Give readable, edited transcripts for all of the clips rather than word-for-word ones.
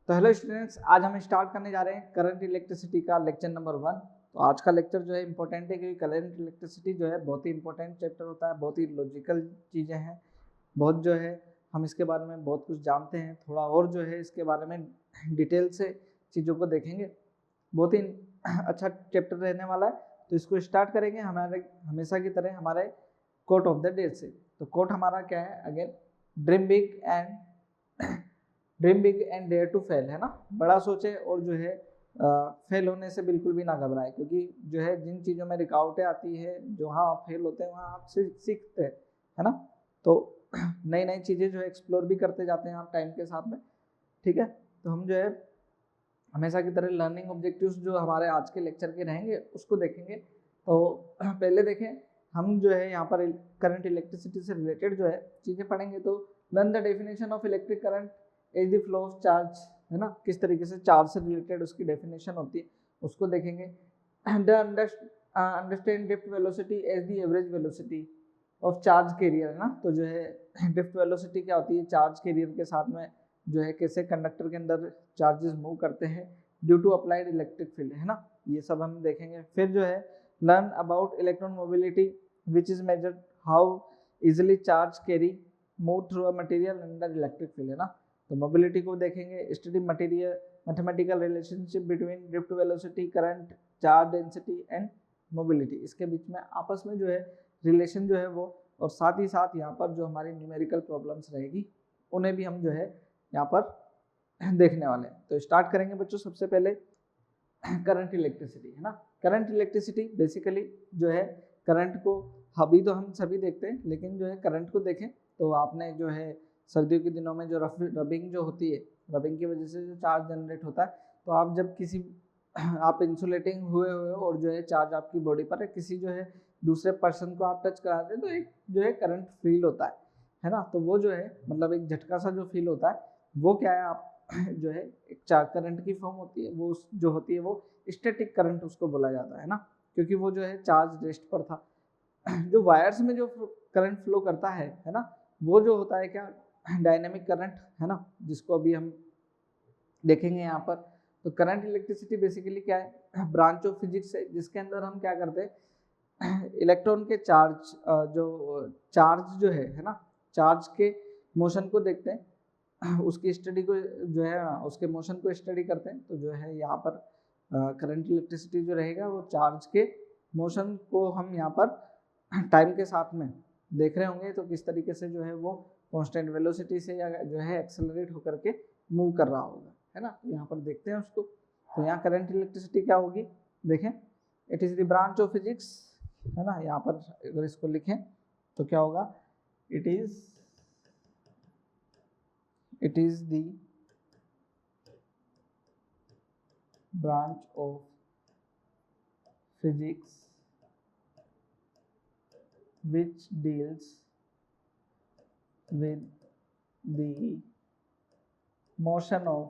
तो hello students, आज हम स्टार्ट करने जा रहे हैं करंट इलेक्ट्रिसिटी का लेक्चर नंबर 1। तो आज का लेक्चर जो है इंपॉर्टेंट है, क्योंकि करंट इलेक्ट्रिसिटी जो है बहुत ही इंपॉर्टेंट चैप्टर होता है, बहुत ही लॉजिकल चीज़ें हैं, बहुत जो है हम इसके बारे में बहुत कुछ जानते हैं। थोड़ा और जो है इसके बारे में डिटेल से चीज़ों को देखेंगे, बहुत ही अच्छा चैप्टर रहने वाला है। तो इसको स्टार्ट करेंगे हमारे हमेशा की तरह हमारे कोट ऑफ द डे से। तो कोट हमारा क्या है? Again, dream big and dare to fail, है ना। बड़ा सोचे और जो है फेल होने से बिल्कुल भी ना घबराए, क्योंकि जो है जिन चीज़ों में रुकावटें आती है, जो हाँ आप फेल होते हैं वहाँ आप सीखते हैं, है ना। तो नई नई चीज़ें जो है एक्सप्लोर भी करते जाते हैं आप टाइम के साथ में, ठीक है। तो हम जो है हमेशा की तरह लर्निंग ऑब्जेक्टिव्स जो हमारे आज के लेक्चर के रहेंगे उसको देखेंगे। तो पहले देखें, हम जो है यहाँ पर करंट इलेक्ट्रिसिटी से रिलेटेड जो है चीज़ें पढ़ेंगे। तो learn the definition of electric current as the flow of charge, है ना। किस तरीके से चार्ज से रिलेटेड उसकी डेफिनेशन होती है उसको देखेंगे। Understand drift velocity as the average velocity of charge carrier, है ना। तो जो है ड्रिफ्ट वेलोसिटी क्या होती है? चार्ज कैरियर के साथ में जो है कैसे कंडक्टर के अंदर चार्जेस मूव करते हैं due to applied electric field, है ना। ये सब हम देखेंगे। फिर जो है learn about electron mobility which is measured how easily charge carry move through a material under electric field, है ना। तो मोबिलिटी को देखेंगे, study material mathematical relationship between drift velocity, current, charge density and mobility. इसके बीच में आपस में जो है रिलेशन जो है वो, और साथ ही साथ यहाँ पर जो हमारी न्यूमेरिकल प्रॉब्लम्स रहेगी उन्हें भी हम जो है यहाँ पर देखने वाले हैं। तो स्टार्ट करेंगे बच्चों सबसे पहले करंट इलेक्ट्रिसिटी, है ना। करंट इलेक्ट्रिसिटी बेसिकली जो है करंट को अभी तो हम सभी देखते हैं, लेकिन जो है करंट को देखें तो आपने जो है सर्दियों के दिनों में जो रबिंग जो होती है, रबिंग की वजह से जो चार्ज जनरेट होता है, तो आप जब किसी आप इंसुलेटिंग हुए और जो है चार्ज आपकी बॉडी पर है, किसी जो है दूसरे पर्सन को आप टच कराते हैं तो एक जो है करंट फील होता है ना। तो वो जो है मतलब एक झटका सा जो फील होता है वो क्या है, आप जो है एक चार्ज करंट की फॉर्म होती है, वो जो होती है वो स्टैटिक करंट उसको बोला जाता है ना, क्योंकि वो जो है चार्ज रेस्ट पर था। जो वायर्स में जो करंट फ्लो करता है ना, वो जो होता है क्या, डायनेमिक करंट, है ना, जिसको अभी हम देखेंगे यहाँ पर। तो करंट इलेक्ट्रिसिटी बेसिकली क्या है? ब्रांच ऑफ फिजिक्स है जिसके अंदर हम क्या करते हैं, इलेक्ट्रॉन के चार्ज जो है ना, चार्ज के मोशन को देखते हैं, उसकी स्टडी को जो है उसके मोशन को स्टडी करते हैं। तो जो है यहाँ पर करंट इलेक्ट्रिसिटी जो रहेगा वो चार्ज के मोशन को हम यहाँ पर टाइम के साथ में देख रहे होंगे, तो किस तरीके से जो है वो कांस्टेंट वेलोसिटी से या जो है एक्सेलरेट होकर के मूव कर रहा होगा, है ना। तो यहाँ पर देखते हैं उसको। तो यहाँ करंट इलेक्ट्रिसिटी क्या होगी, देखें, it is the branch of physics, है ना। यहाँ पर अगर इसको लिखें तो क्या होगा, it is the branch of physics which deals with the motion of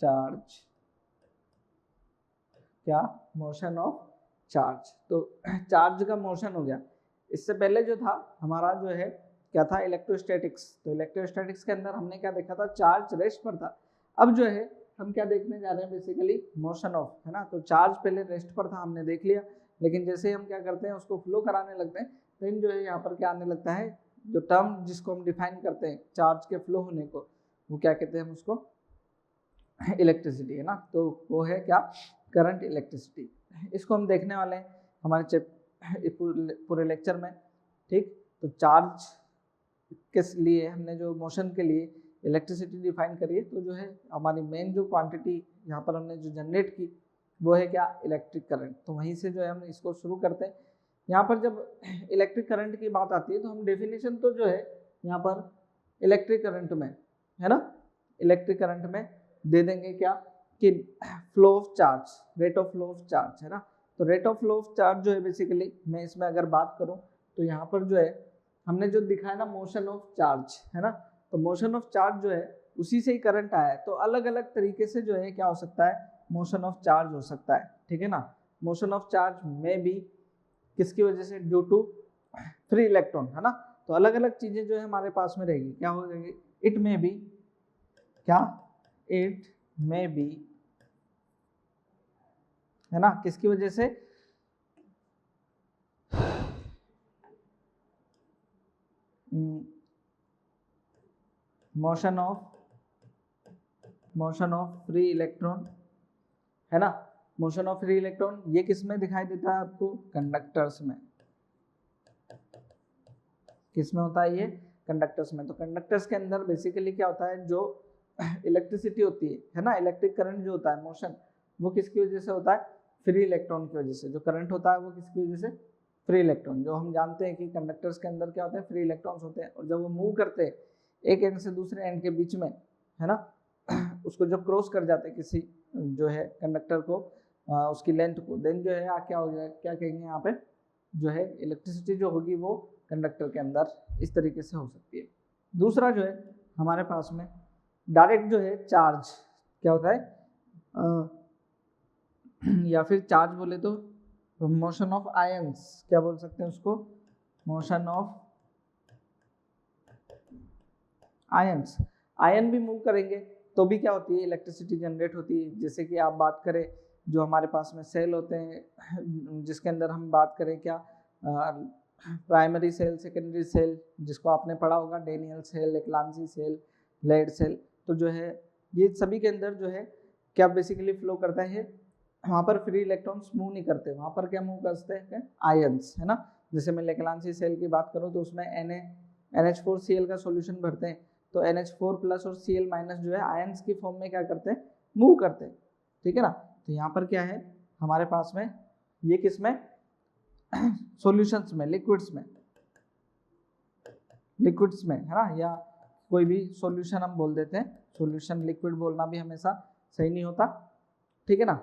charge, क्या? Motion of charge. तो चार्ज का मोशन हो गया। इससे पहले जो था हमारा जो है क्या था, इलेक्ट्रोस्टैटिक्स। तो इलेक्ट्रोस्टैटिक्स के अंदर हमने क्या देखा था, चार्ज रेस्ट पर था। अब जो है हम क्या देखने जा रहे हैं, बेसिकली मोशन ऑफ, है ना। तो चार्ज पहले रेस्ट पर था, हमने देख लिया, लेकिन जैसे हम क्या करते हैं उसको फ्लो कराने लगते हैं, देन जो है यहाँ पर क्या आने लगता है, जो टर्म जिसको हम डिफाइन करते हैं चार्ज के फ्लो होने को, वो क्या कहते हैं, हम उसको इलेक्ट्रिसिटी, है ना। तो वो है क्या, करंट इलेक्ट्रिसिटी। इसको हम देखने वाले हैं हमारे पूरे लेक्चर में, ठीक। तो चार्ज के लिए हमने जो मोशन के लिए इलेक्ट्रिसिटी डिफाइन करी है, तो जो है हमारी मेन जो क्वांटिटी यहाँ पर हमने जो जनरेट की वो है क्या, इलेक्ट्रिक करंट। तो वहीं से जो है हम इसको शुरू करते हैं। यहाँ पर जब इलेक्ट्रिक करंट की बात आती है तो हम डेफिनेशन तो जो है यहाँ पर इलेक्ट्रिक करंट में, है ना, इलेक्ट्रिक करंट में दे देंगे क्या, कि flow of charge, rate of flow of charge, है ना। तो rate of flow of charge जो है बेसिकली, मैं इसमें अगर बात करूँ तो यहाँ पर जो है हमने जो दिखाया ना मोशन ऑफ चार्ज, है ना। तो मोशन ऑफ चार्ज जो है उसी से ही करंट आया है। तो अलग अलग तरीके से जो है क्या हो सकता है, मोशन ऑफ चार्ज हो सकता है, ठीक है ना। मोशन ऑफ चार्ज में भी किसकी वजह से, ड्यू टू फ्री इलेक्ट्रॉन, है ना। तो अलग अलग चीजें जो है हमारे पास में रहेगी, क्या हो जाएगी, इट में बी क्या, इट मे बी, है ना, किसकी वजह से, मोशन ऑफ फ्री इलेक्ट्रॉन, है ना। मोशन ऑफ फ्री इलेक्ट्रॉन ये किस में दिखाई देता है आपको, कंडक्टर्स में। किस में होता है ये, कंडक्टर्स में। तो कंडक्टर्स के अंदर बेसिकली क्या होता है, जो इलेक्ट्रिसिटी होती है ना, इलेक्ट्रिक करंट जो होता है, मोशन, वो किसकी वजह से होता है, फ्री इलेक्ट्रॉन की वजह से। जो करंट होता है वो किसकी वजह से, फ्री इलेक्ट्रॉन। जो हम जानते हैं कि कंडक्टर्स के अंदर क्या होते हैं, फ्री इलेक्ट्रॉन्स होते हैं, और जब वो मूव करते हैं एक एंड से दूसरे एंड के बीच में, है ना, उसको जब क्रॉस कर जाते हैं किसी जो है कंडक्टर को, उसकी लेंथ को, देन जो है क्या हो जाएगा, क्या कहेंगे यहाँ पे, जो है इलेक्ट्रिसिटी जो होगी वो कंडक्टर के अंदर इस तरीके से हो सकती है। दूसरा जो है हमारे पास में डायरेक्ट जो है चार्ज क्या होता है, या फिर चार्ज बोले तो मोशन ऑफ आयंस, क्या बोल सकते हैं उसको, मोशन ऑफ आयंस। आयन भी मूव करेंगे तो भी क्या होती है, इलेक्ट्रिसिटी जनरेट होती है। जैसे कि आप बात करें जो हमारे पास में सेल होते हैं, जिसके अंदर हम बात करें क्या, प्राइमरी सेल, सेकेंडरी सेल, जिसको आपने पढ़ा होगा, Daniell cell, Leclanché cell, lead cell. तो जो है ये सभी के अंदर जो है क्या बेसिकली फ्लो करता है, वहाँ पर फ्री इलेक्ट्रॉन्स मूव नहीं करते, वहाँ पर क्या मूव करते हैं, आयंस, है ना। जैसे मैं लेक्लांसी सेल की बात करूँ तो उसमें NH4Cl का सॉल्यूशन भरते हैं, तो NH4 प्लस और Cl माइनस जो है आयंस की फॉर्म में क्या करते हैं, मूव करते हैं, ठीक है ना। तो यहाँ पर क्या है हमारे पास में, ये किस में, सॉल्यूशंस में, लिक्विड्स में, है ना, या कोई भी सॉल्यूशन हम बोल देते हैं। सॉल्यूशन लिक्विड बोलना भी हमेशा सही नहीं होता, ठीक है ना,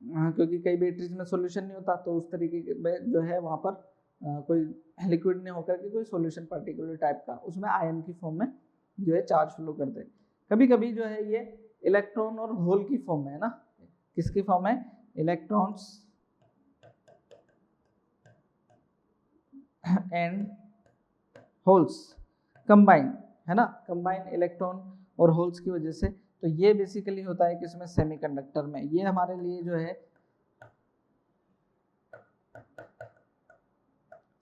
क्योंकि कई बैटरीज में सॉल्यूशन नहीं होता, तो उस तरीके में जो है वहाँ पर कोई लिक्विड नहीं होकर के कोई सॉल्यूशन पर्टिकुलर टाइप का, उसमें आयन की फॉर्म में जो है चार्ज फ्लो करते हैं। कभी कभी जो है ये इलेक्ट्रॉन और होल की फॉर्म में, है ना, किसकी फॉर्म है, इलेक्ट्रॉन्स एंड होल्स कंबाइन, है ना, कंबाइन इलेक्ट्रॉन और होल्स की वजह से। तो ये बेसिकली होता है किसमें, सेमीकंडक्टर में। ये हमारे लिए जो है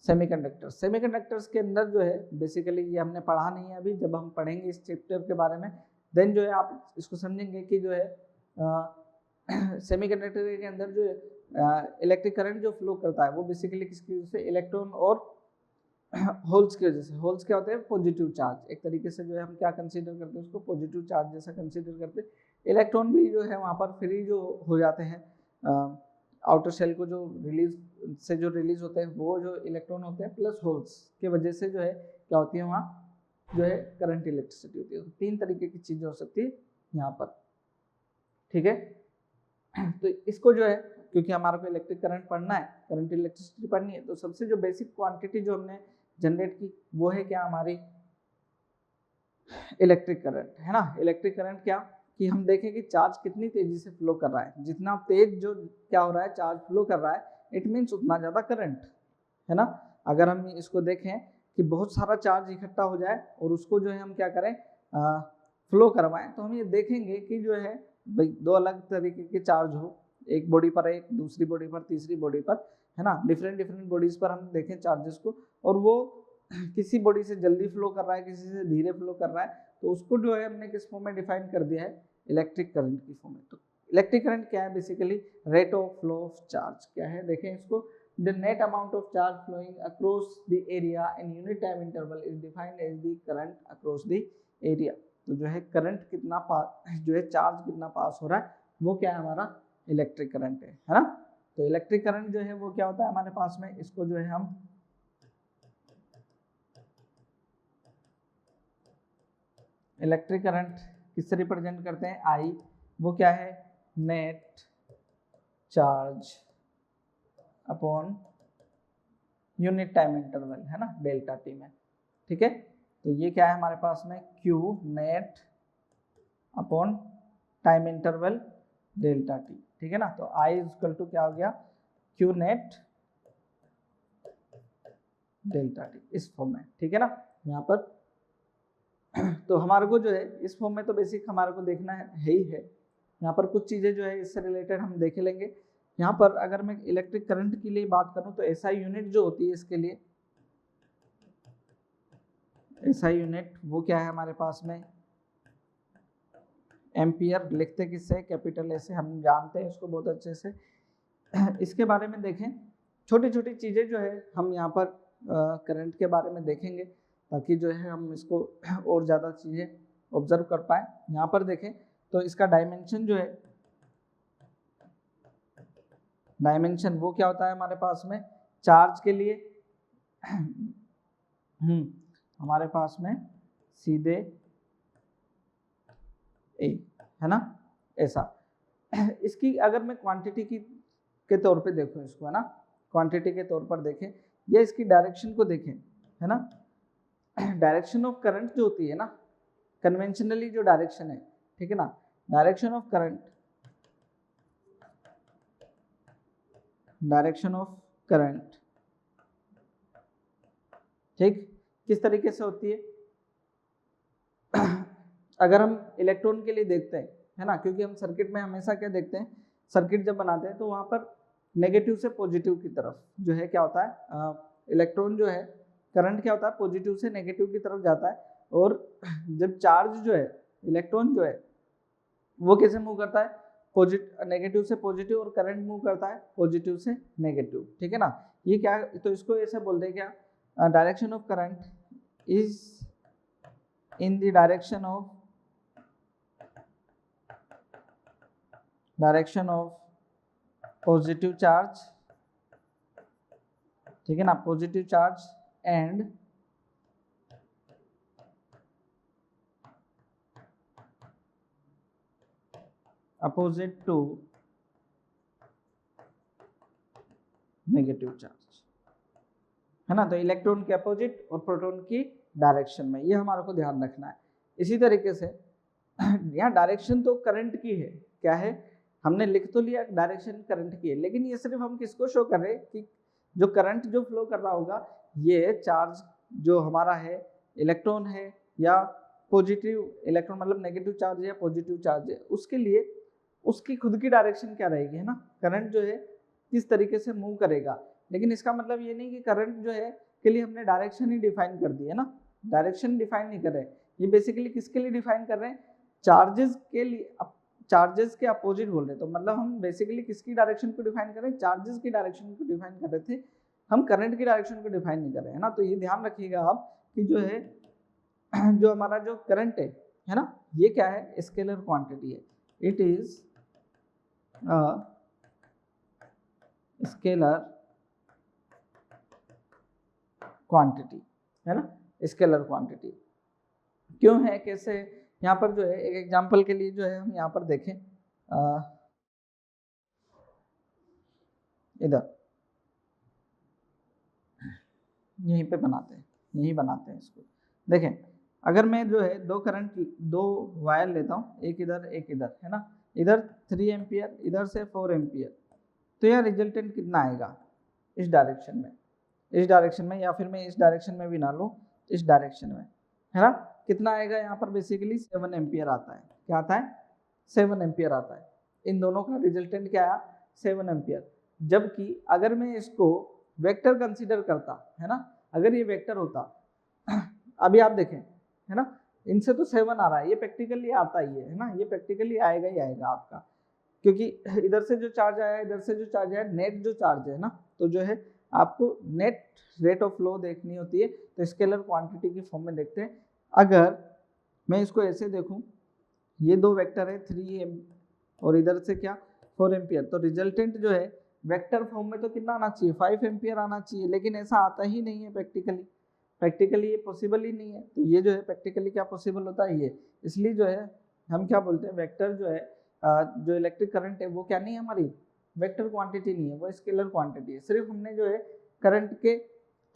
सेमीकंडक्टर्स के अंदर जो है बेसिकली ये हमने पढ़ा नहीं है अभी, जब हम पढ़ेंगे इस चैप्टर के बारे में देन जो है आप इसको समझेंगे कि जो है सेमीकंडक्टर के अंदर जो इलेक्ट्रिक करंट जो फ्लो करता है वो बेसिकली किसकी वजह से, इलेक्ट्रॉन और होल्स की वजह से। होल्स क्या होते हैं, पॉजिटिव चार्ज, एक तरीके से जो है हम क्या कंसीडर करते हैं उसको, पॉजिटिव चार्ज जैसा कंसीडर करते हैं। इलेक्ट्रॉन भी जो है वहाँ पर फ्री जो हो जाते हैं, आउटर सेल को जो रिलीज होते हैं वो जो इलेक्ट्रॉन होते हैं, प्लस होल्स के वजह से जो है क्या होती है, वहाँ जो है करंट इलेक्ट्रिसिटी होती है। तो 3 तरीके की चीजें हो सकती है यहाँ पर, ठीक है। तो इसको जो है, क्योंकि हमारे को इलेक्ट्रिक करंट पढ़ना है, करंट इलेक्ट्रिसिटी पढ़नी है, तो सबसे जो बेसिक क्वांटिटी जो हमने जनरेट की वो है क्या, हमारी इलेक्ट्रिक करंट, है ना। इलेक्ट्रिक करंट क्या, कि हम देखें कि चार्ज कितनी तेजी से फ्लो कर रहा है, जितना तेज जो क्या हो रहा है, चार्ज फ्लो कर रहा है, इट मीन्स उतना ज़्यादा करंट, है ना। अगर हम इसको देखें कि बहुत सारा चार्ज इकट्ठा हो जाए और उसको जो है हम क्या करें, फ्लो करवाएं, तो हम ये देखेंगे कि जो है भाई 2 अलग तरीके के चार्ज हो, एक बॉडी पर, एक दूसरी बॉडी पर, तीसरी बॉडी पर, है ना, डिफरेंट बॉडीज पर हम देखें चार्जेस को, और वो किसी बॉडी से जल्दी फ्लो कर रहा है, किसी से धीरे फ्लो कर रहा है, तो उसको जो है हमने किस फॉर्म में डिफाइन कर दिया है, इलेक्ट्रिक करंट की फॉर्म में। तो इलेक्ट्रिक करंट क्या है, basically rate of flow of charge क्या है, देखें इसको, the net amount of charge flowing across the area in unit time interval is defined as the current across the area। तो जो है करंट कितना जो है चार्ज कितना पास हो रहा है वो क्या है, हमारा इलेक्ट्रिक करंट है ना। तो इलेक्ट्रिक करंट जो है वो क्या होता है हमारे पास में, इसको जो है हम इलेक्ट्रिक करंट किससे रिप्रेजेंट करते हैं, आई, वो क्या है, net charge upon unit time interval, है ना, डेल्टा टी में, ठीक है। तो ये क्या है हमारे पास में, Q net upon time interval delta T, ठीक है ना। तो आई इक्वल टू क्या हो गया, क्यू नेट डेल्टा टी, इस फॉर्म में, ठीक है ना यहाँ पर। तो हमारे को जो है इस फॉर्म में तो बेसिक हमारे को देखना है ही है। यहाँ पर कुछ चीज़ें जो है इससे रिलेटेड हम देख लेंगे। यहाँ पर अगर मैं इलेक्ट्रिक करंट के लिए बात करूँ तो एसआई यूनिट जो होती है इसके लिए, एसआई यूनिट वो क्या है हमारे पास में, एम्पियर। लिखते किससे, कैपिटल ए से, हम जानते हैं इसको बहुत अच्छे से। इसके बारे में देखें, छोटी छोटी चीज़ें जो है हम यहाँ पर करंट के बारे में देखेंगे ताकि जो है हम इसको और ज़्यादा चीज़ें ऑब्जर्व कर पाए। यहाँ पर देखें तो इसका डायमेंशन जो है, डायमेंशन वो क्या होता है हमारे पास में, चार्ज के लिए हमारे पास में सीधे ए है ना, ऐसा। इसकी अगर मैं क्वांटिटी की के तौर पे देखूं इसको, है ना, क्वांटिटी के तौर पर देखें या इसकी डायरेक्शन को देखें, है ना, डायरेक्शन ऑफ करंट जो होती है ना, कन्वेंशनली जो डायरेक्शन है, ठीक है ना, direction of current, direction of current, ठीक, किस तरीके से होती है। अगर हम इलेक्ट्रॉन के लिए देखते हैं, है ना, क्योंकि हम सर्किट में हमेशा क्या देखते हैं, सर्किट जब बनाते हैं तो वहां पर नेगेटिव से पॉजिटिव की तरफ जो है क्या होता है, इलेक्ट्रॉन जो है, करंट क्या होता है, पॉजिटिव से नेगेटिव की तरफ जाता है। और जब चार्ज जो है, इलेक्ट्रॉन जो है वो कैसे मूव करता है, नेगेटिव से पॉजिटिव, और करंट मूव करता है पॉजिटिव से नेगेटिव, ठीक है ना। ये क्या, तो इसको ऐसे बोलते हैं क्या, direction of current is in the direction of positive charge, ठीक है ना, positive charge and opposite to negative charge, है ना। तो इलेक्ट्रॉन के अपोजिट और प्रोटॉन की डायरेक्शन में, ये हमारे को ध्यान रखना है। इसी तरीके से यहाँ डायरेक्शन तो करंट की है, क्या है, हमने लिख तो लिया डायरेक्शन करंट की है, लेकिन ये सिर्फ हम किसको शो कर रहे हैं कि जो करंट जो फ्लो कर रहा होगा, ये चार्ज जो हमारा है, इलेक्ट्रॉन है या पॉजिटिव इलेक्ट्रॉन, मतलब नेगेटिव चार्ज है या पॉजिटिव चार्ज है, उसके लिए उसकी खुद की डायरेक्शन क्या रहेगी, है ना, करंट जो है किस तरीके से मूव करेगा। लेकिन इसका मतलब ये नहीं कि करंट जो है के लिए हमने डायरेक्शन ही डिफाइन कर दी है ना, डायरेक्शन डिफाइन नहीं कर रहे, ये बेसिकली किसके लिए डिफाइन कर रहे हैं, चार्जेस के लिए, चार्जेस के अपोजिट बोल रहे, तो मतलब हम बेसिकली किसकी डायरेक्शन को डिफाइन कर रहे हैं, चार्जेस की डायरेक्शन को डिफाइन कर रहे थे, हम करंट की डायरेक्शन को डिफाइन नहीं कर रहे हैं ना। तो ये ध्यान रखिएगा आप कि जो है जो हमारा जो करंट है ना, ये क्या है, स्केलर क्वांटिटी है, इट इज स्केलर क्वांटिटी, है ना, स्केलर क्वांटिटी। क्यों है, कैसे, यहाँ पर जो है एक एग्जांपल के लिए जो है हम यहाँ पर देखें, इधर यहीं पे बनाते हैं, यहीं बनाते हैं इसको। देखें, अगर मैं जो है दो वायर लेता हूँ, एक इधर एक इधर, है ना, इधर 3 एम्पियर, इधर से 4 एम्पियर, तो यह रिजल्टेंट कितना आएगा इस डायरेक्शन में, इस डायरेक्शन में, या फिर मैं इस डायरेक्शन में भी ना लूँ, इस डायरेक्शन में, है ना, कितना आएगा यहाँ पर, बेसिकली 7 एम्पियर आता है। क्या आता है, 7 एम्पियर आता है। इन दोनों का रिजल्टेंट क्या आया, 7 एम्पियर। जबकि अगर मैं इसको वेक्टर कंसीडर करता, है ना, अगर ये वेक्टर होता, अभी आप देखें, है ना, इनसे तो 7 आ रहा है, ये प्रैक्टिकली आता ही है ना, ये प्रैक्टिकली आएगा ही आएगा आपका, क्योंकि इधर से जो चार्ज आया, इधर से जो चार्ज आया, नेट जो चार्ज है ना, तो जो है आपको नेट रेट ऑफ फ्लो देखनी होती है, तो स्केलर क्वांटिटी की फॉर्म में देखते हैं। अगर मैं इसको ऐसे देखूं, ये दो वेक्टर है 3 और इधर से क्या 4 एम्पियर, तो रिजल्टेंट जो है वेक्टर फॉर्म में तो कितना आना चाहिए, 5 एम्पियर आना चाहिए, लेकिन ऐसा आता ही नहीं है प्रैक्टिकली ये पॉसिबल ही नहीं है। तो ये जो है प्रैक्टिकली क्या पॉसिबल होता है, ये इसलिए जो है हम क्या बोलते हैं, वेक्टर जो है जो इलेक्ट्रिक करंट है वो क्या नहीं है, हमारी वेक्टर क्वांटिटी नहीं है, वो स्केलर क्वांटिटी है। सिर्फ हमने जो है करंट के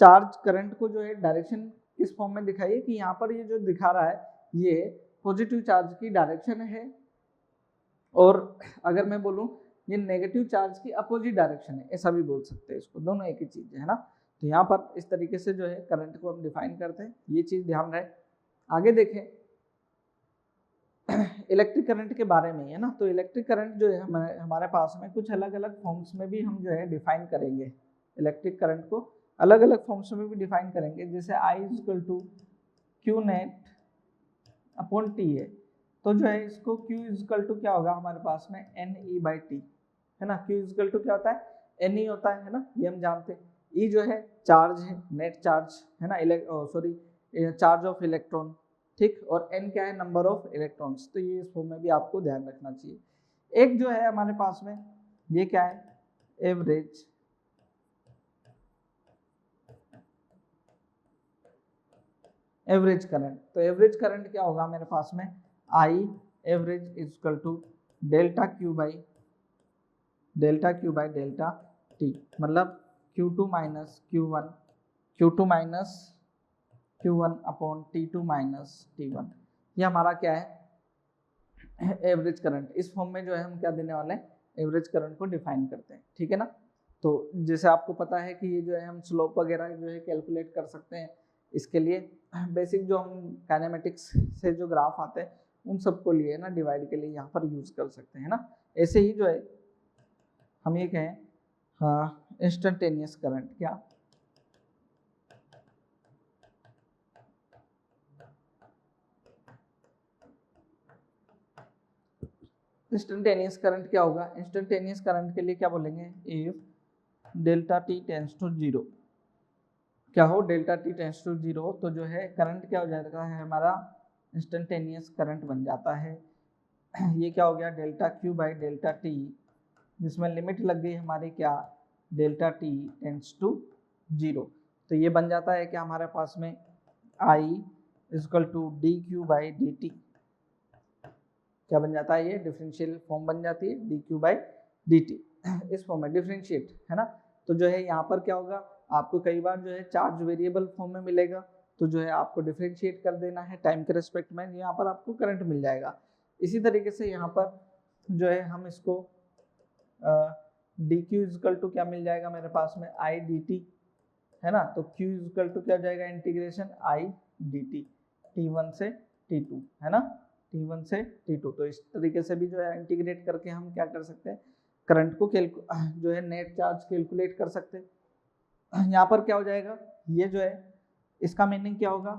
चार्ज करंट को जो है डायरेक्शन किस फॉर्म में दिखाई है कि यहाँ पर ये जो दिखा रहा है ये पॉजिटिव चार्ज की डायरेक्शन है, और अगर मैं बोलूँ ये नेगेटिव चार्ज की अपोजिट डायरेक्शन है, ऐसा भी बोल सकते हैं इसको, दोनों एक ही चीज़ है ना। तो यहाँ पर इस तरीके से जो है करंट को हम डिफाइन करते हैं, ये चीज़ ध्यान रहे। आगे देखें, इलेक्ट्रिक करंट के बारे में है ना, तो इलेक्ट्रिक करंट जो है हमारे पास में कुछ अलग अलग फॉर्म्स में भी हम जो है डिफाइन करेंगे। इलेक्ट्रिक करंट को अलग अलग फॉर्म्स में भी डिफाइन करेंगे, जैसे I equal to Q net upon T है, तो जो है इसको Q इक्वल टू क्या होगा हमारे पास में NE/T है ना। Q इक्वल टू क्या होता है NE होता है ना, ये हम जानते हैं। E जो है चार्ज है, नेट चार्ज है ना, चार्ज ऑफ इलेक्ट्रॉन, ठीक, और n क्या है नंबर ऑफ इलेक्ट्रॉन्स, तो ये इस फॉर्म में भी आपको ध्यान रखना चाहिए। एक जो है हमारे पास में ये क्या है एवरेज करंट, तो एवरेज करंट क्या होगा मेरे पास में I average equal to delta Q by delta T, मतलब Q2 minus Q1 upon T2 minus T1, ये हमारा क्या है एवरेज करंट। इस फॉर्म में जो है हम क्या देने वाले हैं एवरेज करंट को डिफाइन करते हैं, ठीक है ना। तो जैसे आपको पता है कि ये जो है हम स्लोप वगैरह जो है कैलकुलेट कर सकते हैं, इसके लिए बेसिक जो हम काइनेमेटिक्स से जो ग्राफ आते हैं उन सबको लिए ना डिवाइड के लिए यहाँ पर यूज कर सकते हैं ना। ऐसे ही जो है हम ये कहें हाँ इंस्टेंटेनियस करंट, क्या इंस्टेंटेनियस करंट क्या होगा, इंस्टेंटेनियस करंट के लिए क्या बोलेंगे if delta T tends to zero, क्या हो delta T tends to zero, तो जो है करंट क्या हो जाता है हमारा इंस्टेंटेनियस करंट बन जाता है। ये क्या हो गया delta Q by delta T, जिसमें लिमिट लग गई हमारी क्या delta T tends to zero, तो ये बन जाता है क्या हमारे पास में I equal to D Q by D T, क्या बन जाता है ये डिफरेंशियल फॉर्म बन जाती है D Q by D T, इस फॉर्म में डिफरेंशिएट है ना। तो जो है यहाँ पर क्या होगा आपको कई बार जो है चार्ज वेरिएबल फॉर्म में मिलेगा, तो जो है आपको डिफरेंशिएट कर देना है टाइम के रिस्पेक्ट में, यहाँ पर आपको करंट मिल जाएगा। इसी तरीके से यहाँ पर जो है हम इसको डी क्यू इक्वल टू क्या मिल जाएगा मेरे पास में आई डी टी है ना, तो Q इक्वल टू क्या हो जाएगा integration I D T T1 से T2 है ना, T1 से T2, तो इस तरीके से भी जो है इंटीग्रेट करके हम क्या कर सकते हैं करंट को जो है नेट चार्ज कैलकुलेट कर सकते हैं। यहाँ पर क्या हो जाएगा ये जो है इसका मीनिंग क्या होगा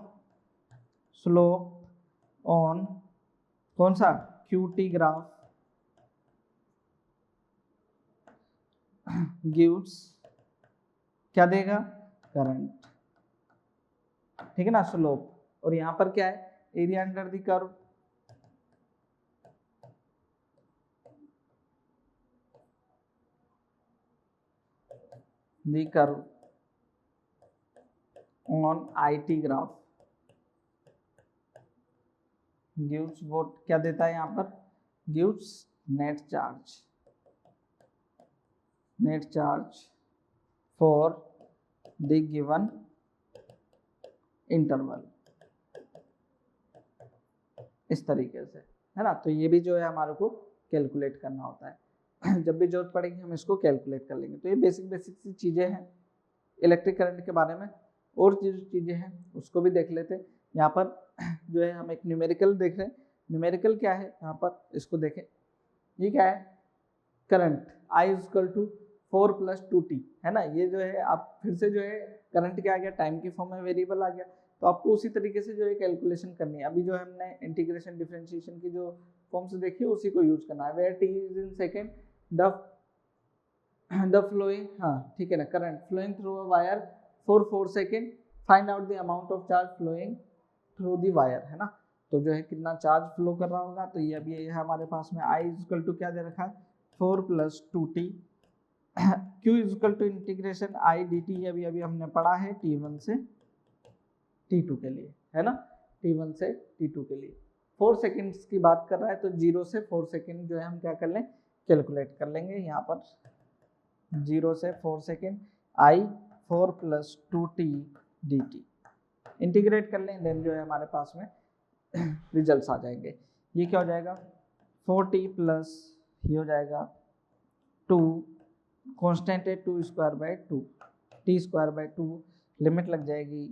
स्लोप ऑन कौन सा QT ग्राफ गिव्स क्या देगा करंट, ठीक है ना स्लोप, और यहाँ पर क्या है area under the curve, the curve on IT graph gives what, क्या देता है यहाँ पर gives net charge for the given interval, इस तरीके से है ना। तो ये भी जो है हमारे को कैलकुलेट करना होता है, जब भी जरूरत पड़ेगी हम इसको कैलकुलेट कर लेंगे। तो ये बेसिक सी चीज़ें हैं इलेक्ट्रिक करंट के बारे में, और चीज़ें हैं उसको भी देख लेते हैं। यहाँ पर जो है हम एक न्यूमेरिकल देख रहे हैं, न्यूमेरिकल क्या है यहाँ पर इसको देखें, ये क्या है current I equal to 4 + 2t है ना। ये जो है आप फिर से जो है करंट क्या आ गया टाइम की फॉर्म में वेरिएबल आ गया, तो आपको उसी तरीके से जो है कैलकुलेशन करनी है। अभी जो हमने इंटीग्रेशन डिफरेंशिएशन की जो फॉर्म्स देखी है उसी को यूज करना है, where t is in second the flowing, हाँ ठीक है ना, current flowing through a wire for 4 second, find out the amount of charge flowing through the wire है ना। तो जो है कितना चार्ज फ्लो कर रहा होगा, तो ये अभी ये है हमारे पास में I इक्वल टू क्या दे रखा है 4 + 2t, Q equal to integration I D T, अभी हमने पढ़ा है T1 से T2 के लिए है ना, T1 से T2 के लिए 4 सेकेंड्स की बात कर रहा है, तो 0 से 4 सेकेंड जो है हम क्या कर लें कैलकुलेट कर लेंगे। यहाँ पर 0 से 4 second I 4 + 2t dt integrate कर लें, देन जो है हमारे पास में रिजल्ट्स आ जाएंगे। ये क्या हो जाएगा 4t प्लस ये हो जाएगा 2 कांस्टेंट है 2² 2t²/2, लिमिट लग जाएगी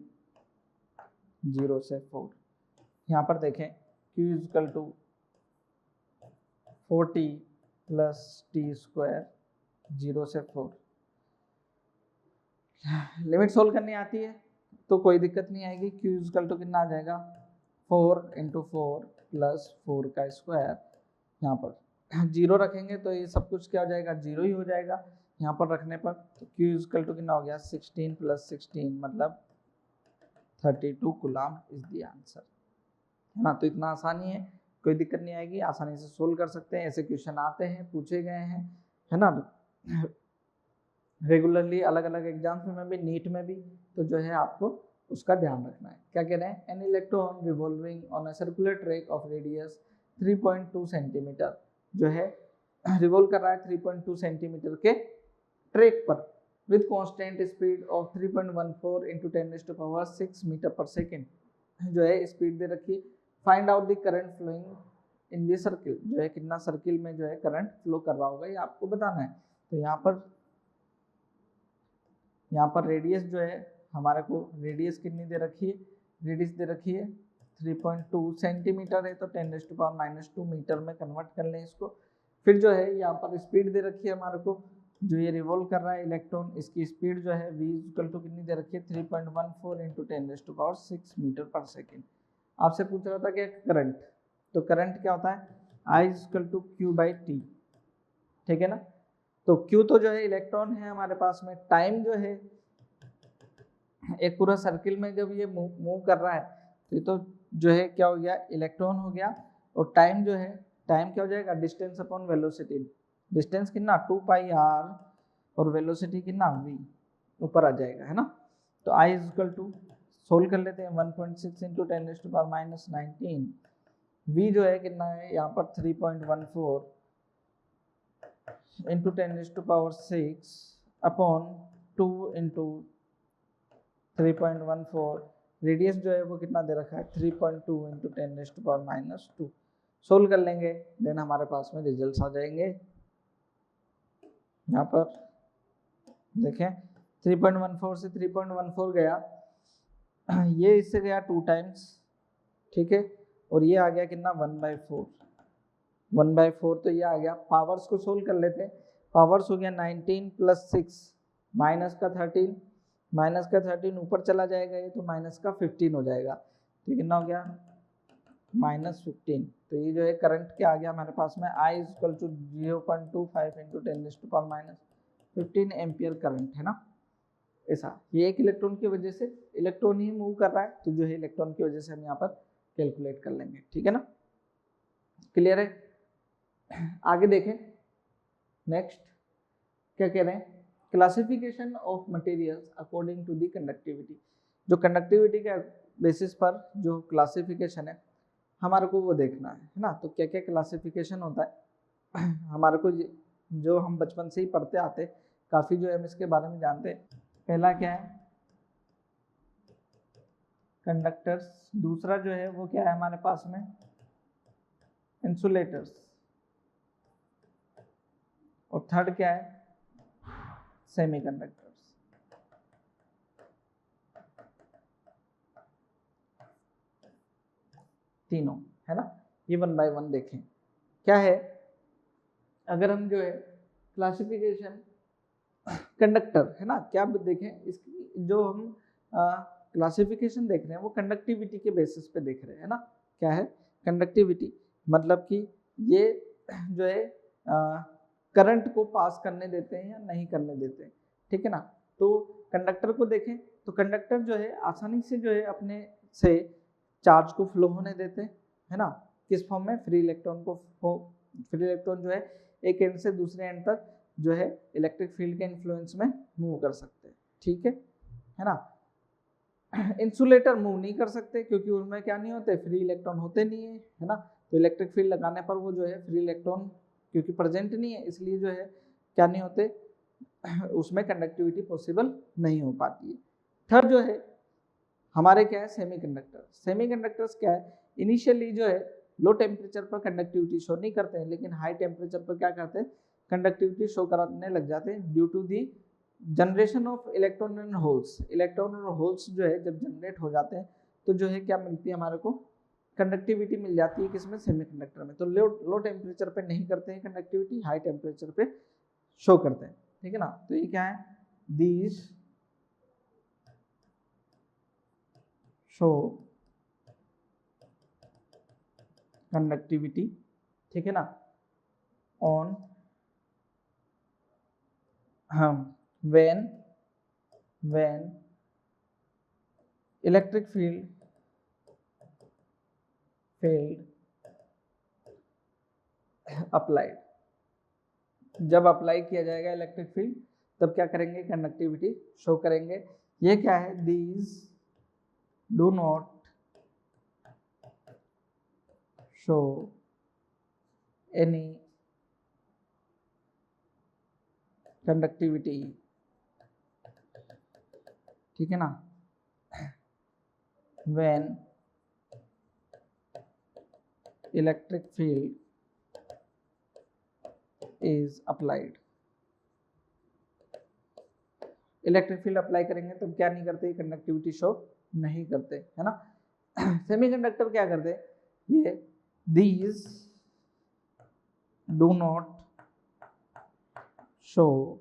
0 से 4। यहाँ पर देखें Q equal to 4t plus T square 0 से 4। लिमिट सोल्व करनी आती है तो कोई दिक्कत नहीं आएगी। q इक्वल टू कितना आ जाएगा 4 इंटू 4 प्लस 4 का स्क्वायर, यहाँ पर 0 रखेंगे तो ये सब कुछ क्या हो जाएगा 0 ही हो जाएगा। यहाँ पर रखने पर तो q इक्वल टू कितना हो गया 16 प्लस 16 मतलब 32 कूलम इज द आंसर, है ना। तो इतना आसानी है, कोई दिक्कत नहीं आएगी, आसानी से सोल्व कर सकते हैं। ऐसे क्वेश्चन आते हैं, पूछे गए हैं, है ना, रेगुलरली अलग अलग एग्जाम्स में भी, नीट में भी। तो जो है आपको उसका ध्यान रखना है। क्या कह रहे हैं, an electron revolving on a circular track of radius 3.2 centimetre, जो है रिवॉल्व कर रहा है 3.2 सेंटीमीटर के ट्रैक पर with constant speed of 3.14 into 10⁻6 metre पर सेकेंड, जो है स्पीड दे रखी है। Find out the current flowing in the circle, जो है कितना सर्किल में जो है करंट फ्लो कर रहा होगा ये आपको बताना है। तो यहाँ पर रेडियस जो है हमारे को, रेडियस कितनी दे रखी है, रेडियस दे रखी है 3.2 सेंटीमीटर है, तो 10⁻⁻2 मीटर में कन्वर्ट कर लें इसको। फिर जो है यहाँ पर स्पीड दे रखी है हमारे को, जो ये रिवॉल्व कर रहा है इलेक्ट्रॉन, इसकी स्पीड जो है v इक्वल टू कितनी दे रखी है 3.14 इंटू 10⁻6 मीटर पर सेकेंड। आपसे पूछ रहा था कि करंट, तो करंट क्या होता है I इक्वल टू Q/T, ठीक है ना। तो Q तो जो है इलेक्ट्रॉन है हमारे पास में, टाइम जो है एक पूरा सर्किल में जब ये मूव कर रहा है तो ये तो जो है क्या हो गया इलेक्ट्रॉन हो गया, और टाइम जो है, टाइम क्या हो जाएगा डिस्टेंस अपॉन वेलोसिटी, डिस्टेंस कितना 2πr और वेलोसिटी कितना v ऊपर आ जाएगा, है ना। तो I इक्वल टू सोल्व कर लेते हैं 1.6 इंटू 10⁻⁻19, v जो है कितना है यहाँ पर 3.14 इंटू 10⁻6 अपॉन 2 इंटू 3.14, रेडियस जो है वो कितना दे रखा है 3.2 इंटू 10⁻⁻2। सोल्व कर लेंगे देन हमारे पास में रिजल्ट्स आ जाएंगे। यहाँ पर देखें 3.14 से 3.14 गया, ये इससे गया 2 टाइम्स, ठीक है, और ये आ गया कितना 1/4, 1/4 तो ये आ गया। पावर्स को सोल्व कर लेते हैं, पावर्स हो गया 19 प्लस 6 माइनस का 13, माइनस का 13 ऊपर चला जाएगा ये तो माइनस का 15 हो जाएगा, तो कितना हो गया -15। तो ये जो है करंट क्या आ गया हमारे पास में I इक्वल टू 0.25 इंटू 10⁻⁻15 एम्पियर करंट, है ना। ऐसा ये एक इलेक्ट्रॉन की वजह से, इलेक्ट्रॉन ही मूव कर रहा है तो जो है इलेक्ट्रॉन की वजह से हम यहाँ पर कैलकुलेट कर लेंगे, ठीक है ना। क्लियर है, आगे देखें नेक्स्ट क्या कह रहे हैं, classification of materials according to the conductivity. जो कंडक्टिविटी के बेसिस पर जो क्लासिफिकेशन है हमारे को वो देखना है ना। तो क्या क्या क्लासिफिकेशन होता है हमारे को, जो हम बचपन से ही पढ़ते आते, काफ़ी जो हम इसके बारे में जानते हैं। पहला क्या है कंडक्टर्स, दूसरा जो है वो क्या है हमारे पास में इंसुलेटर्स, और थर्ड क्या है सेमीकंडक्टर्स। तीनों, है ना। ये 1 बाय 1 देखें क्या है। अगर हम जो है क्लासिफिकेशन कंडक्टर, है ना, क्या देखें इसकी, जो हम क्लासिफिकेशन देख रहे हैं वो कंडक्टिविटी के बेसिस पे देख रहे हैं, है ना। क्या है कंडक्टिविटी, मतलब कि ये जो है करंट को पास करने देते हैं या नहीं करने देते हैं, ठीक है ना। तो कंडक्टर को देखें तो कंडक्टर जो है आसानी से जो है अपने से चार्ज को फ्लो होने देते हैं, है ना। किस फॉर्म में, फ्री इलेक्ट्रॉन को, फ्री इलेक्ट्रॉन जो है एक एंड से दूसरे एंड तक जो है इलेक्ट्रिक फील्ड के इन्फ्लुएंस में मूव कर सकते हैं, ठीक है ना। इंसुलेटर मूव नहीं कर सकते क्योंकि उनमें क्या नहीं होते, फ्री इलेक्ट्रॉन होते नहीं है ना। तो इलेक्ट्रिक फील्ड लगाने पर वो जो है फ्री इलेक्ट्रॉन क्योंकि प्रेजेंट नहीं है, इसलिए जो है क्या नहीं होते, उसमें कंडक्टिविटी पॉसिबल नहीं हो पाती है। थर्ड जो है हमारे क्या है सेमीकंडक्टर। सेमीकंडक्टर्स क्या है, इनिशियली जो है लो टेम्परेचर पर कंडक्टिविटी शो नहीं करते हैं, लेकिन हाई टेम्परेचर पर क्या करते हैं कंडक्टिविटी शो करने लग जाते हैं due to the generation of electron and holes. Electron और होल्स जो है जब जनरेट हो जाते हैं तो जो है क्या मिलती है हमारे को कंडक्टिविटी मिल जाती है किसमें, सेमीकंडक्टर में। तो लो टेम्परेचर पे नहीं करते हैं कंडक्टिविटी, हाई टेम्परेचर पे शो करते हैं, ठीक है ना। तो ये क्या है, दीज शो कंडक्टिविटी, ठीक है ना, on when electric field applied, जब अप्लाई किया जाएगा इलेक्ट्रिक फील्ड तब क्या करेंगे, कंडक्टिविटी शो करेंगे। ये क्या है, these do not show any conductivity, ठीक है ना, when electric field is applied. Electric field apply करेंगे तब क्या नहीं करते, कंडक्टिविटी शो नहीं करते, है ना। सेमीकंडक्टर क्या करते, ये these do not show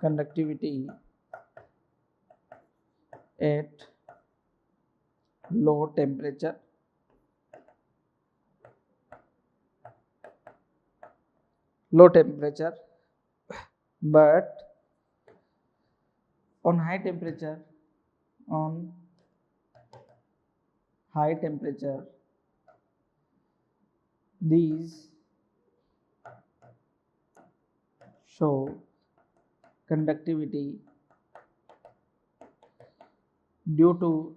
conductivity at low temperature but on high temperature these show conductivity due to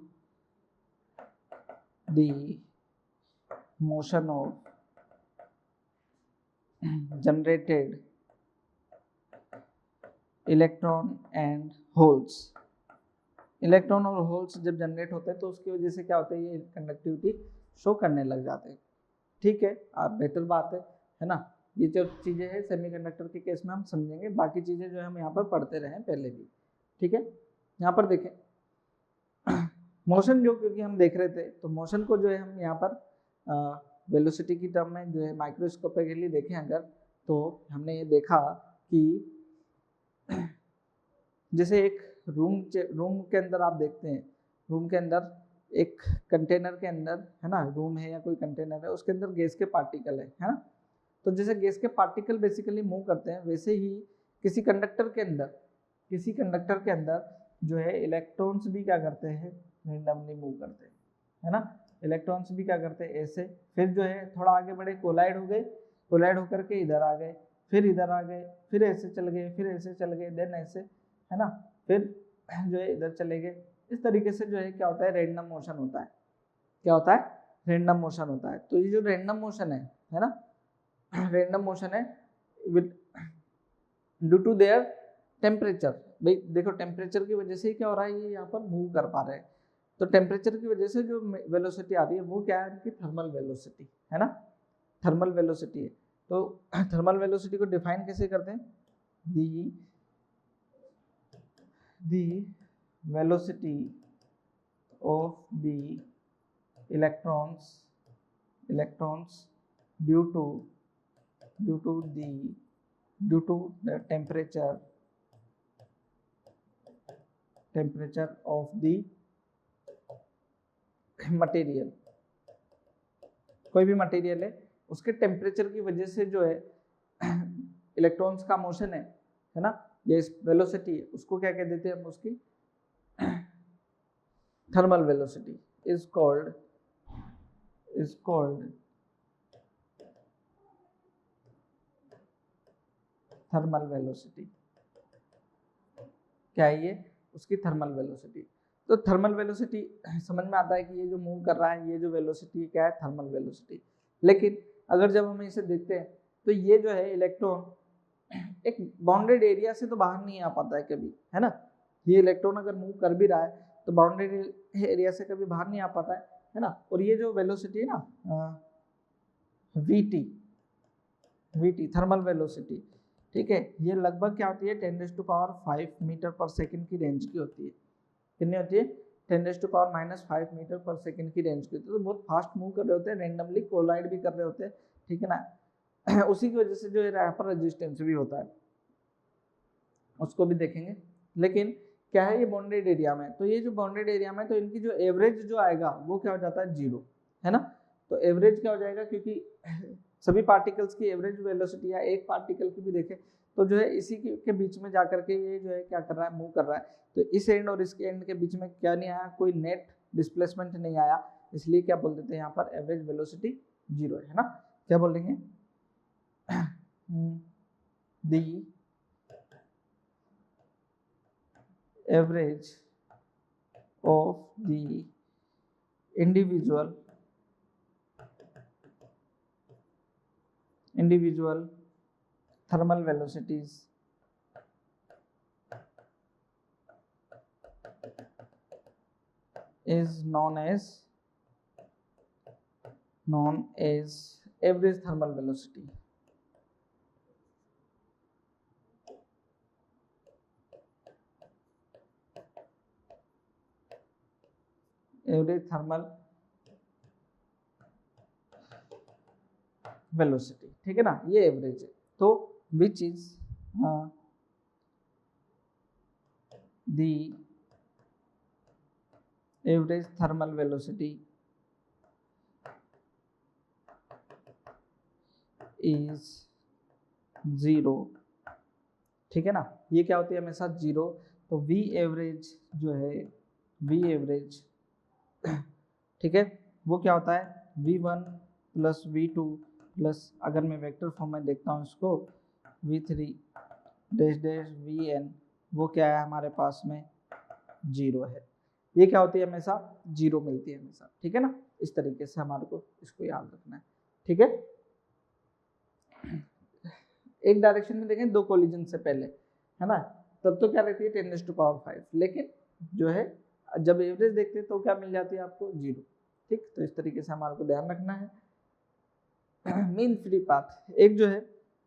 the motion of generated electron and holes. Electron और होल्स जब जनरेट होते हैं तो उसकी वजह से क्या होता है, ये कंडक्टिविटी शो करने लग जाते हैं, ठीक है। आप बेहतर बात है ना। ये जो चीज़ें हैं सेमीकंडक्टर के केस में हम समझेंगे, बाकी चीज़ें जो है हम यहाँ पर पढ़ते रहे पहले भी, ठीक है। यहाँ पर देखें मोशन जो, क्योंकि हम देख रहे थे तो मोशन को जो है हम यहाँ पर वेलोसिटी की टर्म में जो है माइक्रोस्कोपिकली देखें अगर, तो हमने ये देखा कि जैसे एक रूम के अंदर आप देखते हैं, रूम के अंदर एक कंटेनर के अंदर, है ना, रूम है या कोई कंटेनर है, उसके अंदर गैस के पार्टिकल है ना। तो जैसे गैस के पार्टिकल बेसिकली मूव करते हैं, वैसे ही किसी कंडक्टर के अंदर जो है इलेक्ट्रॉन्स भी क्या करते हैं, रैंडमली मूव करते हैं, है ना। इलेक्ट्रॉन्स भी क्या करते हैं, ऐसे, फिर जो है थोड़ा आगे बढ़े, कोलाइड हो गए, कोलाइड होकर के इधर आ गए, फिर इधर आ गए, फिर ऐसे चल गए, फिर ऐसे चल गए, देन ऐसे, है ना, फिर जो है इधर चले गए। इस तरीके से जो है क्या होता है, रैंडम मोशन होता है। क्या होता है, रैंडम मोशन होता है। तो ये जो रैंडम मोशन है ना, रैंडम मोशन है with due to their temperature. भाई देखो टेम्परेचर की वजह से क्या हो रहा है, ये यहाँ पर मूव कर पा रहे हैं। तो टेम्परेचर की वजह से जो वेलोसिटी आ रही है वो क्या है, उनकी थर्मल वेलोसिटी, है ना, थर्मल वेलोसिटी है। तो थर्मल वेलोसिटी को डिफाइन कैसे करते हैं, the velocity of the electrons due to the temperature of the material. कोई भी मटेरियल है उसके टेम्परेचर की वजह से जो है इलेक्ट्रॉन्स का मोशन है ना, ये वेलोसिटी है, उसको क्या कह देते हैं हम, उसकी thermal velocity is called thermal velocity. क्या है ये, उसकी थर्मल वेलोसिटी। तो थर्मल वेलोसिटी समझ में आता है कि ये जो मूव कर रहा है, ये जो वेलोसिटी क्या है, थर्मल वेलोसिटी। लेकिन अगर जब हम इसे देखते हैं तो ये जो है इलेक्ट्रॉन एक बाउंडेड एरिया से तो बाहर नहीं आ पाता है कभी, है ना। ये इलेक्ट्रॉन अगर मूव कर भी रहा है तो बाउंडेड एरिया से कभी बाहर नहीं आ पाता है ना। और ये जो वेलोसिटी है ना, वीटी थर्मल वेलोसिटी, ठीक है, ये लगभग क्या होती है, 10⁵ मीटर पर सेकंड की रेंज की होती है। कितनी होती है, 10⁻⁵ मीटर पर सेकंड की रेंज की होती है, तो बहुत फास्ट मूव कर रहे होते हैं, रेंडमली कोलाइड भी कर रहे होते हैं, ठीक है ना। उसी की वजह से जो यहाँ पर रेजिस्टेंस भी होता है, उसको भी देखेंगे। लेकिन क्या है, ये बॉन्डेड एरिया में, तो ये जो बॉन्डेड एरिया में, तो इनकी जो एवरेज जो आएगा वो क्या हो जाता है, 0, है ना। तो एवरेज क्या हो जाएगा, क्योंकि सभी पार्टिकल्स की एवरेज वेलोसिटी या एक पार्टिकल की भी देखें तो जो है इसी के बीच में जाकर के ये जो है क्या कर रहा है, मूव कर रहा है। तो इस एंड और इसके एंड के बीच में क्या नहीं आया, कोई नेट डिस्प्लेसमेंट नहीं आया, इसलिए क्या बोल देते हैं यहाँ पर एवरेज वेलोसिटी 0 है ना। क्या बोलेंगे, the average of the individual thermal velocities is known as average thermal velocity. Average thermal velocity, ठीक है ना, ये एवरेज है। तो which is the average thermal velocity is 0, ठीक है ना। ये क्या होती है हमेशा 0। तो वी एवरेज जो है, वी एवरेज, ठीक है, वो क्या होता है, v1 प्लस v2 प्लस, अगर मैं वेक्टर फॉर्म में देखता हूँ इसको, v3 डैश डैश vn, वो क्या है हमारे पास में 0 है। ये क्या होती है हमेशा 0 मिलती है हमेशा, ठीक है ना। इस तरीके से हमारे को इसको याद रखना है, ठीक है। एक डायरेक्शन में देखें 2 कोलिजन से पहले, है ना, तब तो क्या रहती है 10⁵, लेकिन जो है जब एवरेज देखते हैं तो क्या मिल जाती है आपको 0, ठीक। तो इस तरीके से हमारे को ध्यान रखना है। मीन फ्री पाथ, एक जो है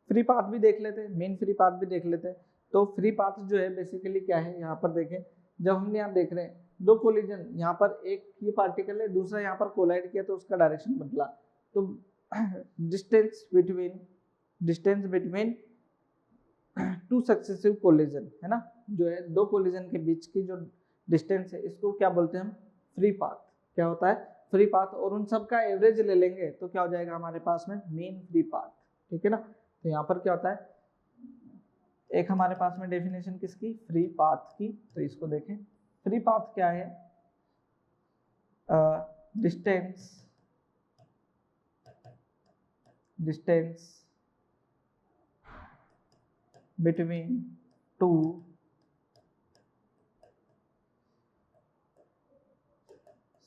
फ्री पाथ भी देख लेते हैं, मीन फ्री पाथ भी देख लेते हैं। तो फ्री पाथ जो है बेसिकली क्या है, यहाँ पर देखें, जब हम यहाँ देख रहे हैं 2 कोलिजन, यहाँ पर एक ये पार्टिकल है, दूसरा यहाँ पर कोलाइड किया तो उसका डायरेक्शन बदला, तो डिस्टेंस बिटवीन 2 सक्सेसिव कोलिजन, है ना, जो है 2 कोलिजन के बीच की जो डिस्टेंस है, इसको क्या बोलते हैं हम, फ्री पाथ। क्या होता है, फ्री पाथ। और उन सब का एवरेज ले लेंगे तो क्या हो जाएगा हमारे पास में, मीन फ्री पाथ, ठीक है ना। तो यहाँ पर क्या होता है, एक हमारे पास में डेफिनेशन किसकी, फ्री पाथ की, तो इसको देखें। फ्री पाथ क्या है, distance between 2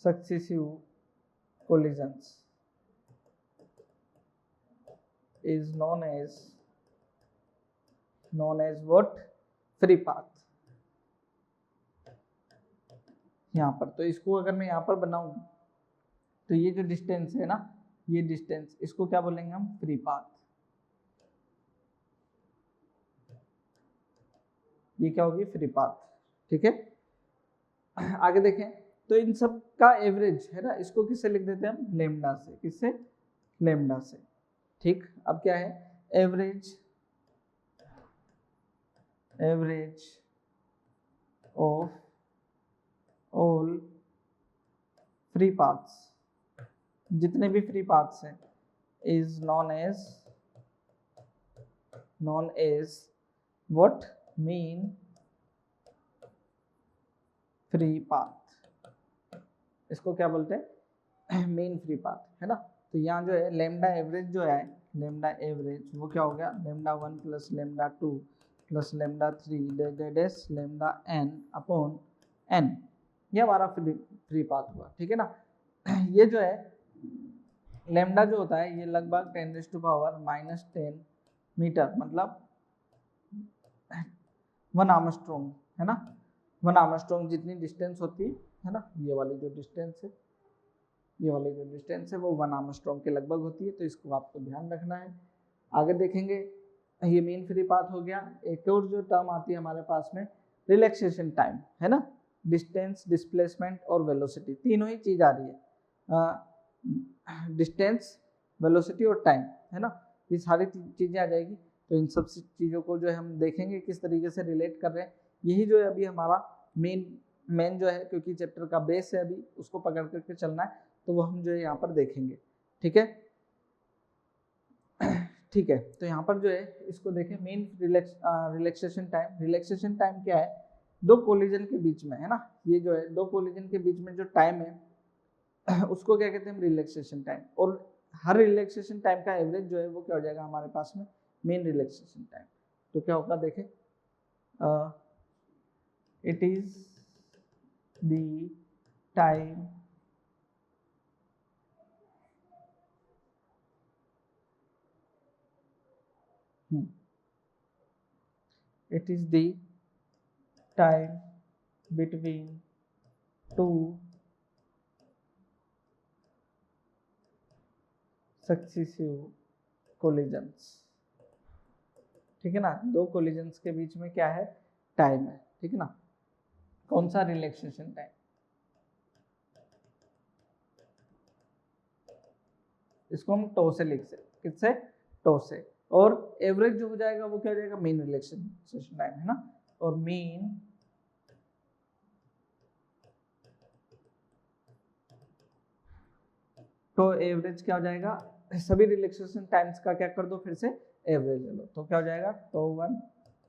successive collisions is known as what, free path। यहाँ पर तो इसको अगर मैं यहाँ पर बनाऊं तो ये जो डिस्टेंस है ना, ये डिस्टेंस, इसको क्या बोलेंगे हम, फ्री पाथ। ये क्या होगी, फ्री पाथ, ठीक है। आगे देखें, तो इन सब का एवरेज है ना, इसको किससे लिख देते हैं हम, लेमडा से। किससे, लेमडा से, ठीक। अब क्या है, average of all free paths, जितने भी फ्री पाथ्स हैं, is known as what, mean free path. इसको क्या बोलते हैं, मीन फ्री पाथ, है ना। तो यहाँ जो है लेमडा एवरेज जो है, लेमडा एवरेज वो क्या हो गया, λ1 plus λ2 plus λ3 dash λn upon n, ये हमारा फ्री पाथ हुआ, ठीक है ना। ये जो है लेमडा जो होता है, ये लगभग 10⁻⁻10 मीटर, मतलब 1 आर्मस्ट्रॉन्ग, है ना। 1 आर्मस्ट्रॉन्ग जितनी डिस्टेंस होती है ना, ये वाली जो डिस्टेंस है, ये वाली जो डिस्टेंस है वो 1 आर्मस्ट्रॉन्ग के लगभग होती है। तो इसको आपको ध्यान रखना है। आगे देखेंगे, ये मीन फ्री पाथ हो गया। एक और जो टर्म आती है हमारे पास में, रिलैक्सेशन टाइम, है ना। डिस्टेंस, डिस्प्लेसमेंट और वेलोसिटी, तीनों ही चीज आ रही है, डिस्टेंस, वेलोसिटी और टाइम, है ना, ये सारी चीजें आ जाएगी। तो इन सब चीजों को जो है हम देखेंगे किस तरीके से रिलेट कर रहे हैं, यही जो है अभी हमारा मेन जो है, क्योंकि चैप्टर का बेस है अभी, उसको पकड़ करके चलना है, तो वो हम जो है यहाँ पर देखेंगे। ठीक है, ठीक है, तो यहाँ पर जो है इसको देखें, main relaxation time. Relaxation time क्या है, दो कोलिजन के बीच में, है ना, ये जो है दो कोलिजन के बीच में जो टाइम है उसको क्या कहते हैं हम, रिलैक्सेशन टाइम। और हर रिलैक्सेशन टाइम का एवरेज जो है वो क्या हो जाएगा हमारे पास में, मेन रिलैक्सेशन टाइम। तो क्या होगा देखें, it is the time it is the time between two successive collisions। ठीक है ना, दो कोलिजन्स के बीच में क्या है, टाइम है। ठीक है ना, कौन सा, रिलैक्सेशन टाइम, इसको हम टो से लिख सकते, किससे, टो से। और एवरेज जो हो जाएगा वो क्या हो जाएगा, मीन रिलैक्सेशन टाइम, है ना। और मीन तो एवरेज क्या हो जाएगा, सभी रिलैक्सेशन टाइम्स का क्या कर दो, फिर से एवरेज ले लो, तो क्या हो जाएगा, tau 1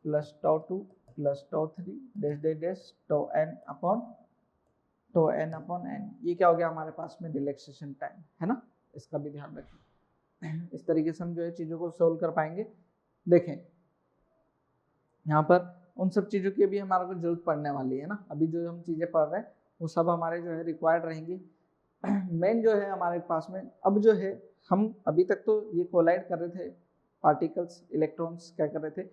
plus tau 2 plus tau 3 dash dash dash tau n upon n। ये क्या हो गया हमारे पास में, रिलैक्सेशन टाइम, है ना, इसका भी ध्यान रखें। इस तरीके से हम जो है चीज़ों को सोल्व कर पाएंगे। देखें यहाँ पर उन सब चीज़ों की भी हमारे को जरूरत पड़ने वाली है ना, अभी जो हम चीज़ें पढ़ रहे हैं वो सब हमारे जो है रिक्वायर्ड रहेंगी। मेन जो है हमारे पास में अब जो है, हम अभी तक तो ये कोलाइड कर रहे थे, पार्टिकल्स, इलेक्ट्रॉन्स क्या कर रहे थे,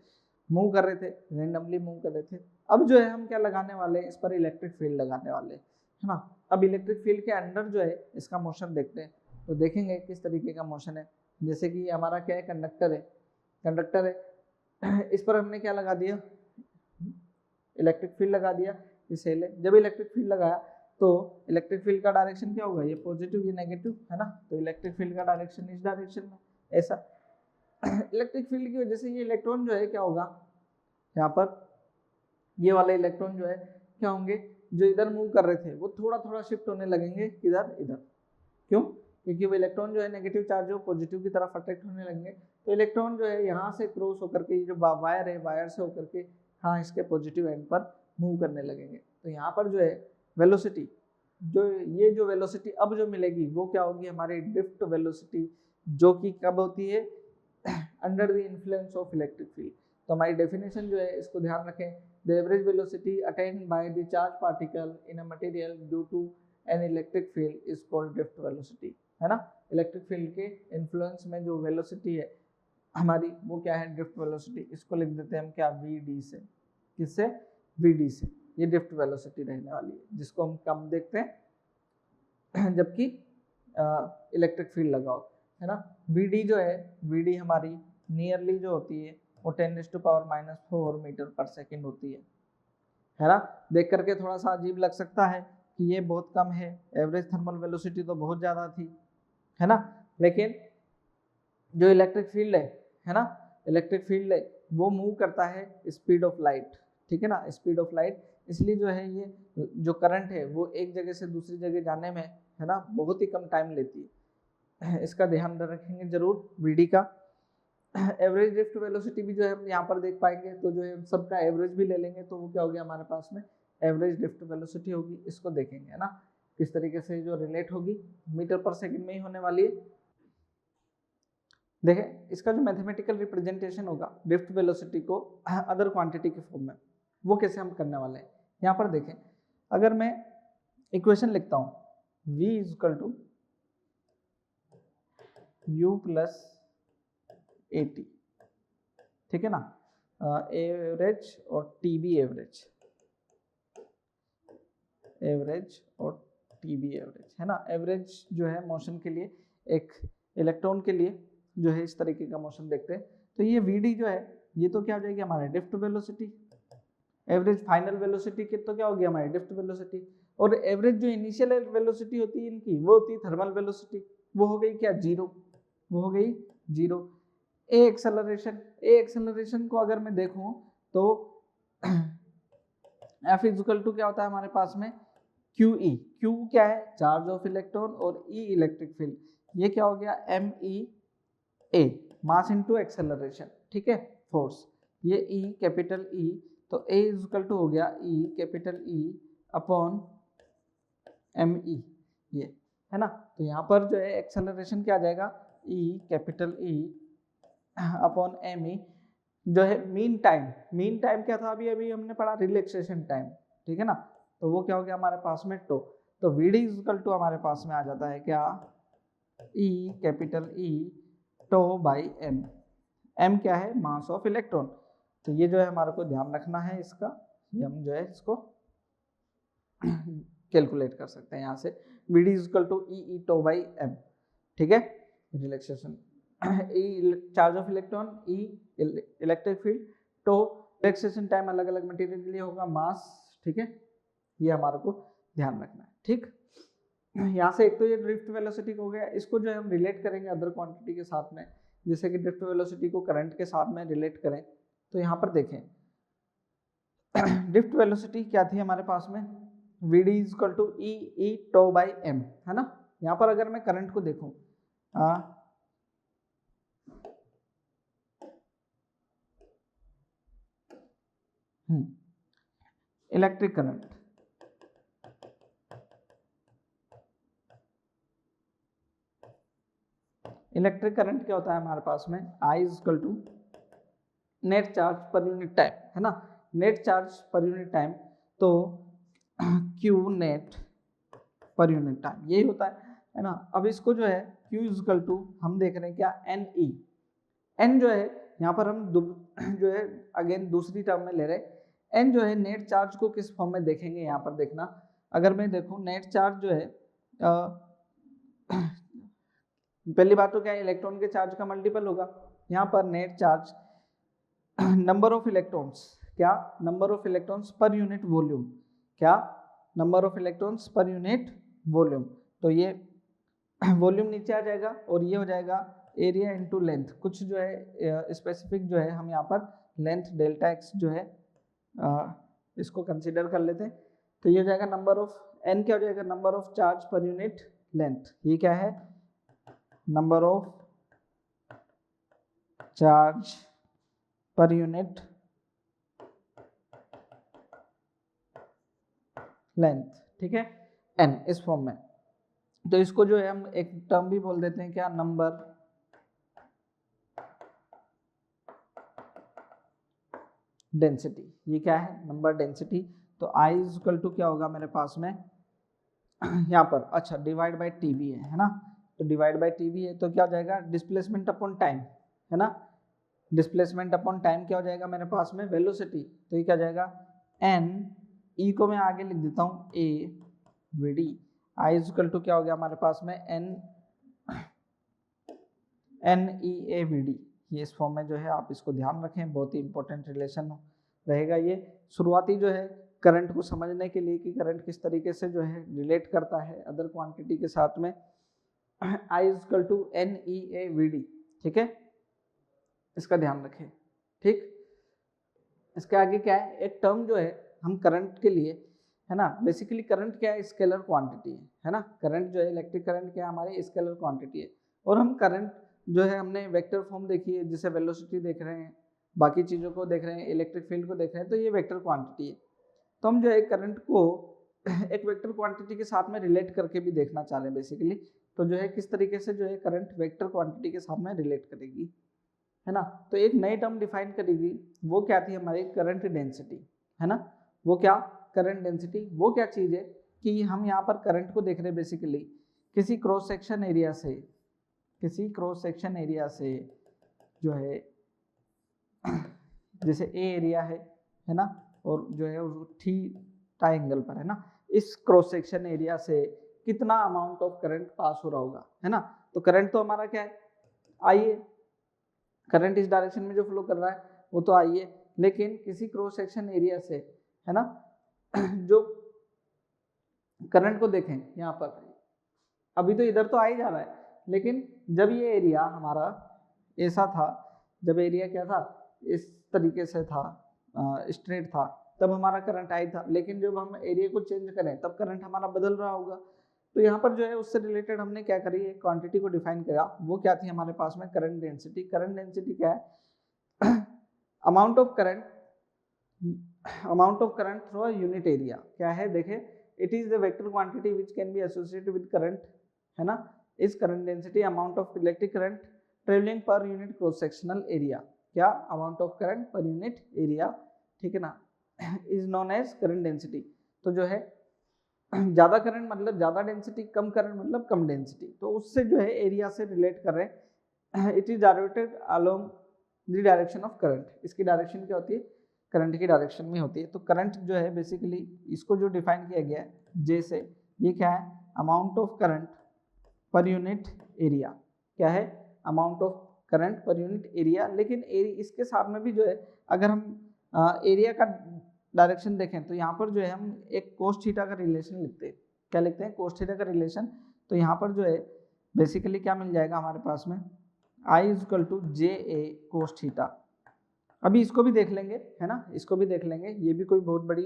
मूव कर रहे थे, रेंडमली मूव कर रहे थे। अब जो है हम क्या लगाने वाले हैं, इस पर इलेक्ट्रिक फील्ड लगाने वाले हैं, है ना। अब इलेक्ट्रिक फील्ड के अंडर जो है इसका मोशन देखते हैं, तो देखेंगे किस तरीके का मोशन है। जैसे कि हमारा क्या है, कंडक्टर है, इस पर हमने क्या लगा दिया, इलेक्ट्रिक फील्ड लगा दिया, ये सेल है। जब इलेक्ट्रिक फील्ड लगाया तो इलेक्ट्रिक फील्ड का डायरेक्शन क्या होगा, ये पॉजिटिव, ये नेगेटिव, है ना, तो इलेक्ट्रिक फील्ड का डायरेक्शन इस डायरेक्शन में, ऐसा। इलेक्ट्रिक फील्ड की वजह से ये इलेक्ट्रॉन जो है क्या होगा, यहाँ पर ये वाले इलेक्ट्रॉन जो है क्या होंगे, जो इधर मूव कर रहे थे वो थोड़ा थोड़ा शिफ्ट होने लगेंगे, किधर, इधर। क्यों, क्योंकि वो इलेक्ट्रॉन जो है नेगेटिव चार्ज हो पॉजिटिव की तरफ अट्रैक्ट होने लगेंगे, तो इलेक्ट्रॉन जो है यहाँ से क्रॉस होकर के, जो वायर है, वायर से होकर के हाँ इसके पॉजिटिव एंड पर मूव करने लगेंगे। तो यहाँ पर जो है वेलोसिटी, जो वेलोसिटी अब जो मिलेगी वो क्या होगी, हमारी ड्रिफ्ट वेलोसिटी, जो कि कब होती है, under the influence of electric field. तो हमारी डेफिनेशन जो है इसको ध्यान रखें, the average velocity attained by the charge particle in a material due to an electric field is called drift velocity, है ना। इलेक्ट्रिक फील्ड के इन्फ्लुएंस में जो वेलोसिटी है हमारी, वो क्या है, ड्रिफ्ट वेलोसिटी। इसको लिख देते हैं हम क्या, वी से, किससे, वी से। ये ड्रिफ्ट वेलोसिटी रहने वाली है, जिसको हम कम देखते हैं जबकि इलेक्ट्रिक फील्ड लगाओ, है ना। वी जो है, वी हमारी नियरली जो होती है वो 10⁻⁻⁴ मीटर पर सेकेंड होती है ना। देख करके थोड़ा सा अजीब लग सकता है कि ये बहुत कम है, एवरेज थर्मल वेलोसिटी तो बहुत ज़्यादा थी, है ना। लेकिन जो इलेक्ट्रिक फील्ड है ना, इलेक्ट्रिक फील्ड है वो मूव करता है स्पीड ऑफ लाइट, ठीक है ना, स्पीड ऑफ लाइट। इसलिए जो है ये जो करंट है वो एक जगह से दूसरी जगह जाने में, है ना, बहुत ही कम टाइम लेती है। इसका ध्यान रखेंगे जरूर, वीडी का। एवरेज ड्रिफ्ट वेलोसिटी भी जो है हम यहाँ पर देख पाएंगे, तो जो है सबका एवरेज भी ले लेंगे, तो वो क्या हो गया हमारे पास में, एवरेज ड्रिफ्ट वेलोसिटी होगी। इसको देखेंगे, है ना, किस तरीके से जो रिलेट होगी, मीटर पर सेकंड में ही होने वाली है। देखें इसका जो मैथमेटिकल रिप्रेजेंटेशन होगा ड्रिफ्ट वेलोसिटी को अदर क्वांटिटी के फॉर्म में, वो कैसे हम करने वाले हैं। यहाँ पर देखें, अगर मैं इक्वेशन लिखता हूँ v is equal to u plus A T, ठीक है ना, एवरेज और टीबी एवरेज, एवरेज और टीबी एवरेज, है ना। एवरेज जो है मोशन के लिए, एक इलेक्ट्रॉन के लिए जो है इस तरीके का मोशन देखते हैं, तो ये वी डी जो है ये तो क्या हो जाएगी हमारे drift velocity, average final velocity की तो क्या हो गया हमारी ड्रिफ्ट वेलोसिटी, और एवरेज जो इनिशियल वेलोसिटी होती है इनकी वो होती है थर्मल वेलोसिटी, वो हो गई क्या जीरो, वो हो गई जीरो। ए एक्सेलरेशन को अगर मैं देखूं तो F इक्वल टू क्या होता है हमारे पास में QE, Q क्या है चार्ज ऑफ इलेक्ट्रॉन और E इलेक्ट्रिक फील्ड, ये क्या हो गया MEA मास इनटू एक्सेलरेशन, ठीक है फोर्स, ये E कैपिटल E, तो A इक्वल टू हो गया E capital E upon ME, ये है ना। तो यहाँ पर जो है एक्सेलरेशन क्या आ जाएगा E capital E upon ME, जो है मीन टाइम क्या था अभी अभी हमने पढ़ा रिलैक्सेशन टाइम, ठीक है ना, तो वो क्या हो गया हमारे पास में टो, तो VD इक्वल टू हमारे पास में आ जाता है क्या E capital E tau by M क्या है मास ऑफ इलेक्ट्रॉन, तो ये जो है हमारे को ध्यान रखना है इसका, ये हम जो है इसको कैलकुलेट कर सकते हैं यहाँ से, VD equal to E tau by M, ठीक है, relaxation E charge of electron, E electric field, तो रिलैक्सेशन टाइम अलग अलग मटेरियल के लिए होगा मास, ठीक है, ये हमारे को ध्यान रखना है, ठीक। यहाँ से एक तो ये ड्रिफ्ट वेलोसिटी हो गया, इसको जो है हम रिलेट करेंगे अदर क्वांटिटी के साथ में, जैसे कि ड्रिफ्ट वेलोसिटी को करंट के साथ में रिलेट करें, तो यहाँ पर देखें ड्रिफ्ट वेलोसिटी क्या थी हमारे पास में VD equal to E tau by M, है ना। यहाँ पर अगर मैं करंट को देखूं इलेक्ट्रिक करंट, इलेक्ट्रिक करंट क्या होता है हमारे पास में I equal to net charge per unit time, है ना, net charge per unit time, तो Q net per unit time यही होता है ना। अब इसको जो है Q इक्वल टू हम देख रहे हैं क्या NE, N जो है यहाँ पर हम जो है अगेन दूसरी टर्म में ले रहे हैं, N जो है नेट चार्ज को किस फॉर्म में देखेंगे यहाँ पर देखना, अगर मैं देखूँ नेट चार्ज जो है पहली बात तो क्या है इलेक्ट्रॉन के चार्ज का मल्टीपल होगा, यहाँ पर net charge number of electrons, क्या number of electrons per unit volume, क्या number of electrons per unit volume, तो ये वॉल्यूम नीचे आ जाएगा और ये हो जाएगा एरिया इनटू लेंथ, कुछ जो है स्पेसिफिक जो है हम यहाँ पर लेंथ डेल्टा एक्स जो है इसको कंसीडर कर लेते हैं, तो ये हो जाएगा नंबर ऑफ n क्या हो जाएगा number of charge per unit length, ये क्या है number of charge per unit length, ठीक है n इस फॉर्म में, तो इसको जो है हम एक टर्म भी बोल देते हैं क्या नंबर डेंसिटी, ये क्या है नंबर डेंसिटी, तो I इक्वल टू क्या होगा मेरे पास में यहाँ पर अच्छा डिवाइड बाई टी भी है ना, तो डिवाइड बाई टी भी है तो क्या हो जाएगा डिस्प्लेसमेंट अपॉन टाइम, है ना, डिस्प्लेसमेंट अपॉन टाइम क्या हो जाएगा मेरे पास में वेलोसिटी, तो ये क्या हो जाएगा n E को मैं आगे लिख देता हूँ A VD, I equal to क्या हो गया हमारे पास में n E A VD, ये इस फॉर्म में जो है आप इसको ध्यान रखें, बहुत ही इंपॉर्टेंट रिलेशन रहेगा ये शुरुआती जो है करंट को समझने के लिए कि करंट किस तरीके से जो है रिलेट करता है अदर क्वांटिटी के साथ में, I इक्वल टू NEAVD, ठीक है, इसका ध्यान रखें, ठीक। इसके आगे क्या है एक टर्म जो है हम करंट के लिए, है ना, बेसिकली करंट क्या है स्केलर क्वांटिटी है ना, करंट जो है इलेक्ट्रिक करंट क्या है हमारी स्केलर क्वांटिटी है, और हम करंट जो है हमने वेक्टर फॉर्म देखी है जिसे वेलोसिटी देख रहे हैं, बाकी चीज़ों को देख रहे हैं, इलेक्ट्रिक फील्ड को देख रहे हैं, तो ये वेक्टर क्वांटिटी है, तो हम जो है करंट को एक वेक्टर क्वांटिटी के साथ में रिलेट करके भी देखना चाह रहे हैं बेसिकली, तो जो है किस तरीके से जो है करंट वेक्टर क्वांटिटी के साथ में रिलेट करेगी, है ना, तो एक नई टर्म डिफाइन करेगी, वो क्या थी हमारी करंट डेंसिटी, है ना, वो क्या करंट डेंसिटी, वो क्या चीज़ है कि हम यहाँ पर करंट को देख रहे हैं बेसिकली किसी क्रॉस सेक्शन एरिया से, किसी क्रॉस सेक्शन एरिया से जो है जैसे ए एरिया है ना, और जो है थीटा एंगल पर है ना, इस क्रॉस सेक्शन एरिया से कितना अमाउंट ऑफ करंट पास हो रहा होगा, है ना, तो करंट तो हमारा क्या है आई है, करंट इस डायरेक्शन में जो फ्लो कर रहा है वो तो आई है, लेकिन किसी क्रॉस सेक्शन एरिया से है ना। जो करंट को देखें यहाँ पर, अभी तो इधर तो आ ही जा रहा है, लेकिन जब ये एरिया हमारा ऐसा था, जब एरिया क्या था इस तरीके से था, स्ट्रेट था, तब हमारा करंट आई था, लेकिन जब हम एरिया को चेंज करें तब करंट हमारा बदल रहा होगा। तो यहाँ पर जो है उससे रिलेटेड हमने क्या करी, एक क्वांटिटी को डिफाइन करा, वो क्या थी हमारे पास में, करंट डेंसिटी। करंट डेंसिटी क्या है, amount of current through a unit area. क्या है देखे, it is the vector quantity which can be associated with current, है ना। इस current density amount of electric current travelling per unit cross sectional area, क्या amount of current per unit area, ठीक है ना, is known as current density. तो जो है ज़्यादा करंट मतलब ज़्यादा डेंसिटी, कम करंट मतलब कम डेंसिटी, तो उससे जो है एरिया से रिलेट कर रहे हैं। It is directed along the direction of current, इसकी डायरेक्शन क्या होती है, करंट की डायरेक्शन में होती है। तो करंट जो है बेसिकली इसको जो डिफाइन किया गया है जे से, ये क्या है, amount of current per unit area, क्या है, amount of current per unit area. लेकिन इसके साथ में भी जो है अगर हम एरिया का डायरेक्शन देखें तो यहाँ पर जो है हम एक कोस थीटा का रिलेशन लिखते हैं। क्या लिखते हैं, कोस थीटा का रिलेशन। तो यहाँ पर जो है बेसिकली क्या मिल जाएगा हमारे पास में, I is equal to J A cos theta. अभी इसको भी देख लेंगे, है ना, इसको भी देख लेंगे, ये भी कोई बहुत बड़ी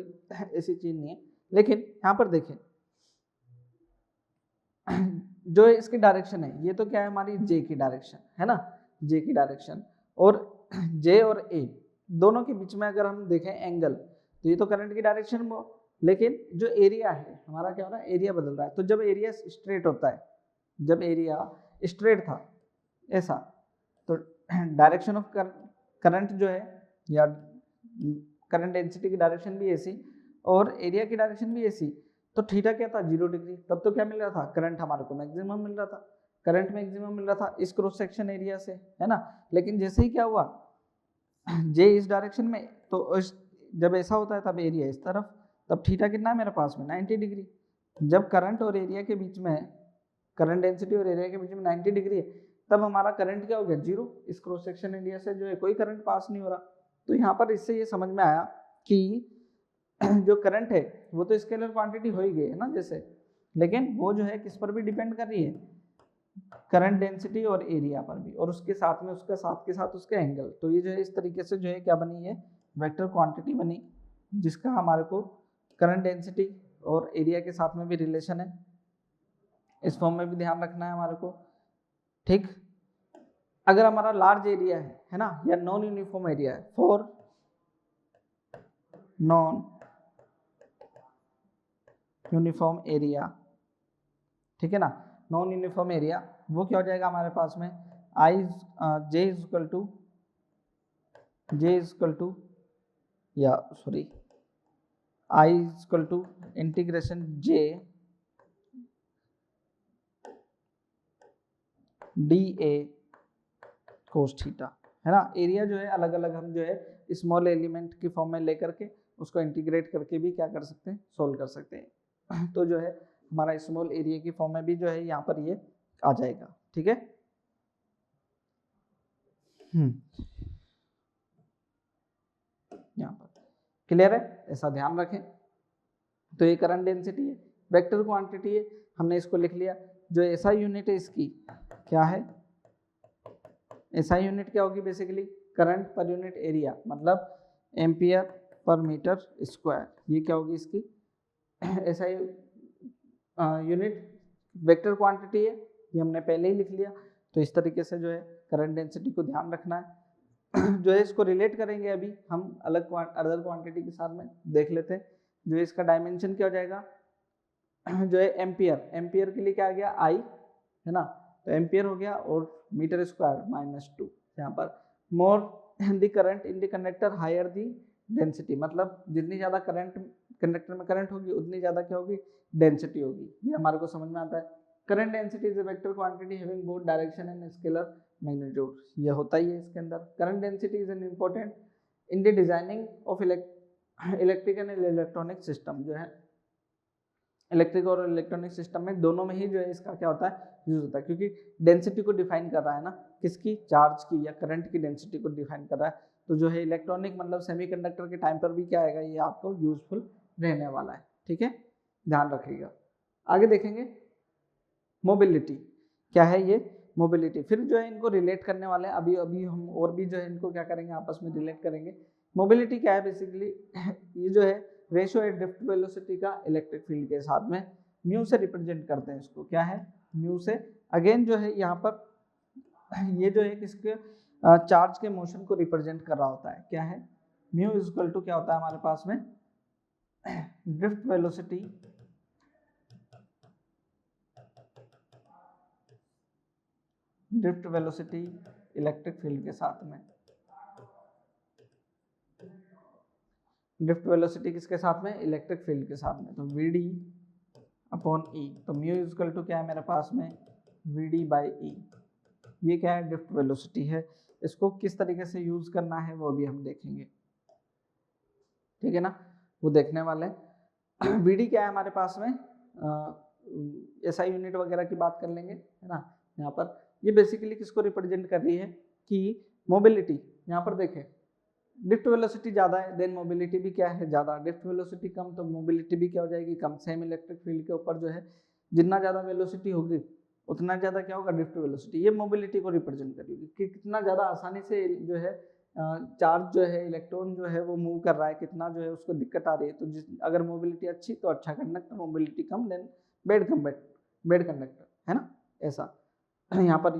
ऐसी चीज नहीं है। लेकिन यहाँ पर देखें जो इसकी डायरेक्शन है, ये तो क्या है हमारी जे की डायरेक्शन, है ना, जे की डायरेक्शन। और जे और ए दोनों के बीच में अगर हम देखें एंगल, तो ये तो करंट की डायरेक्शन वो, लेकिन जो एरिया है हमारा क्या हो रहा है, एरिया बदल रहा है। तो जब एरिया स्ट्रेट होता है, जब एरिया स्ट्रेट था ऐसा, तो डायरेक्शन ऑफ करंट जो है या करंट डेंसिटी की डायरेक्शन भी ऐसी और एरिया की डायरेक्शन भी ऐसी, तो थीटा क्या था 0 डिग्री। तब तो क्या मिल रहा था, करंट हमारे को मैक्सिमम मिल रहा था, करंट मैक्सिमम मिल रहा था इस क्रॉस सेक्शन एरिया से, है ना। लेकिन जैसे ही क्या हुआ, जे इस डायरेक्शन में, तो जब ऐसा होता है तब एरिया इस तरफ, तब थीटा कितना है मेरे पास में 90 डिग्री। जब करंट और एरिया के बीच में, करंट डेंसिटी और एरिया के बीच में 90 डिग्री है, तब हमारा करंट क्या हो गया 0, इस क्रॉस सेक्शन एरिया से जो है कोई करंट पास नहीं हो रहा। तो यहाँ पर इससे ये समझ में आया कि जो करंट है वो तो स्केलर क्वांटिटी हो ही गई है ना जैसे, लेकिन वो जो है किस पर भी डिपेंड कर रही है, करंट डेंसिटी और एरिया पर भी, और उसके साथ में उसका साथ के साथ उसका एंगल। तो ये जो है इस तरीके से जो है क्या बनी है, वेक्टर क्वांटिटी बनी, जिसका हमारे को करंट डेंसिटी और एरिया के साथ में भी रिलेशन है। इस फॉर्म में भी ध्यान रखना है हमारे को, ठीक। अगर हमारा लार्ज एरिया है ना, या नॉन यूनिफॉर्म एरिया है, फॉर नॉन यूनिफॉर्म एरिया, ठीक है ना, नॉन यूनिफॉर्म एरिया, वो क्या हो जाएगा हमारे पास में, I J is equal to या sorry I is equal to integration J D A cos theta, है ना। एरिया जो है अलग अलग हम जो है स्मॉल एलिमेंट की फॉर्म में लेकर के उसको इंटीग्रेट करके भी क्या कर सकते हैं, सोल्व कर सकते हैं। तो जो है हमारा स्मॉल एरिया की फॉर्म में भी जो है यहाँ पर ये आ जाएगा, ठीक है। यहाँ पर क्लियर है, ऐसा ध्यान रखें। तो ये करंट डेंसिटी है, वेक्टर क्वांटिटी है, हमने इसको लिख लिया। जो एसआई यूनिट है इसकी क्या है, एसआई यूनिट क्या होगी, basically current per unit area, मतलब एम्पियर पर मीटर स्क्वायर, ये क्या होगी इसकी एसआई यूनिट। वेक्टर क्वांटिटी है, ये हमने पहले ही लिख लिया। तो इस तरीके से जो है करंट डेंसिटी को ध्यान रखना है। जो है इसको रिलेट करेंगे अभी हम अलग अदर क्वांटिटी के साथ में देख लेते हैं। जो है इसका डायमेंशन क्या हो जाएगा, जो है एम्पियर, एम्पियर के लिए क्या आ गया आई, है ना, तो एम्पियर हो गया, और मीटर स्क्वायर -2। यहाँ पर more the current in the conductor higher the density, मतलब जितनी ज़्यादा करंट कंडक्टर में करंट होगी उतनी ज़्यादा क्या होगी, डेंसिटी होगी। ये हमारे को समझ में आता है। Current density is a vector quantity having both direction and scalar magnitude, ये होता ही है इसके अंदर। Current density is an important in the designing of electric and electronic system. जो है इलेक्ट्रिक और इलेक्ट्रॉनिक सिस्टम में दोनों में ही जो है इसका क्या होता है, यूज होता है, क्योंकि डेंसिटी को डिफाइन कर रहा है ना, किसकी, चार्ज की या करंट की डेंसिटी को डिफाइन कर रहा है। तो जो है इलेक्ट्रॉनिक मतलब सेमीकंडक्टर के टाइम पर भी क्या आएगा, ये आपको यूजफुल रहने वाला है। ठीक है, ध्यान रखिएगा। आगे देखेंगे मोबिलिटी क्या है, ये मोबिलिटी फिर जो है इनको रिलेट करने वाले हैं। अभी अभी हम और भी जो है इनको क्या करेंगे, आपस में रिलेट करेंगे। मोबिलिटी क्या है बेसिकली, ये जो है रेशियो है ड्रिफ्ट वेलोसिटी का इलेक्ट्रिक फील्ड के साथ में, म्यू से रिप्रेजेंट करते हैं इसको, क्या है म्यू से। अगेन जो है यहाँ पर ये जो है किसके चार्ज के मोशन को रिप्रेजेंट कर रहा होता है, क्या है म्यू इज इक्वल टू क्या होता है हमारे पास में ड्रिफ्ट वेलोसिटी इलेक्ट्रिक फील्ड के साथ में, ड्रिफ्ट वेलोसिटी किसके साथ में, इलेक्ट्रिक फील्ड के साथ में। तो Vd अपॉन E, तो म्यू इज इक्वल टू क्या है मेरे पास में Vd बाई E, ये क्या है ड्रिफ्ट वेलोसिटी है। इसको किस तरीके से यूज करना है वो भी हम देखेंगे, ठीक है ना, वो देखने वाले हैं। Vd क्या है हमारे पास में, SI यूनिट वगैरह की बात कर लेंगे, है ना। यहाँ पर ये बेसिकली किसको रिप्रेजेंट कर रही है कि मोबिलिटी, यहाँ पर देखें ड्रिफ्ट वेलोसिटी ज़्यादा है देन मोबिलिटी भी क्या है ज़्यादा, ड्रिफ्ट वेलोसिटी कम तो मोबिलिटी भी क्या हो जाएगी कम। सेम इलेक्ट्रिक फील्ड के ऊपर जो है जितना ज़्यादा वेलोसिटी होगी उतना ज़्यादा क्या होगा ड्रिफ्ट वेलोसिटी, ये मोबिलिटी को रिप्रेजेंट करेगी कि कितना ज़्यादा आसानी से जो है चार्ज जो है इलेक्ट्रॉन जो है वो मूव कर रहा है, कितना जो है उसको दिक्कत आ रही है। तो जिस अगर मोबिलिटी अच्छी तो अच्छा कंडक्टर, मोबिलिटी कम देन बेड कंडक्टर, है ना। ऐसा यहाँ पर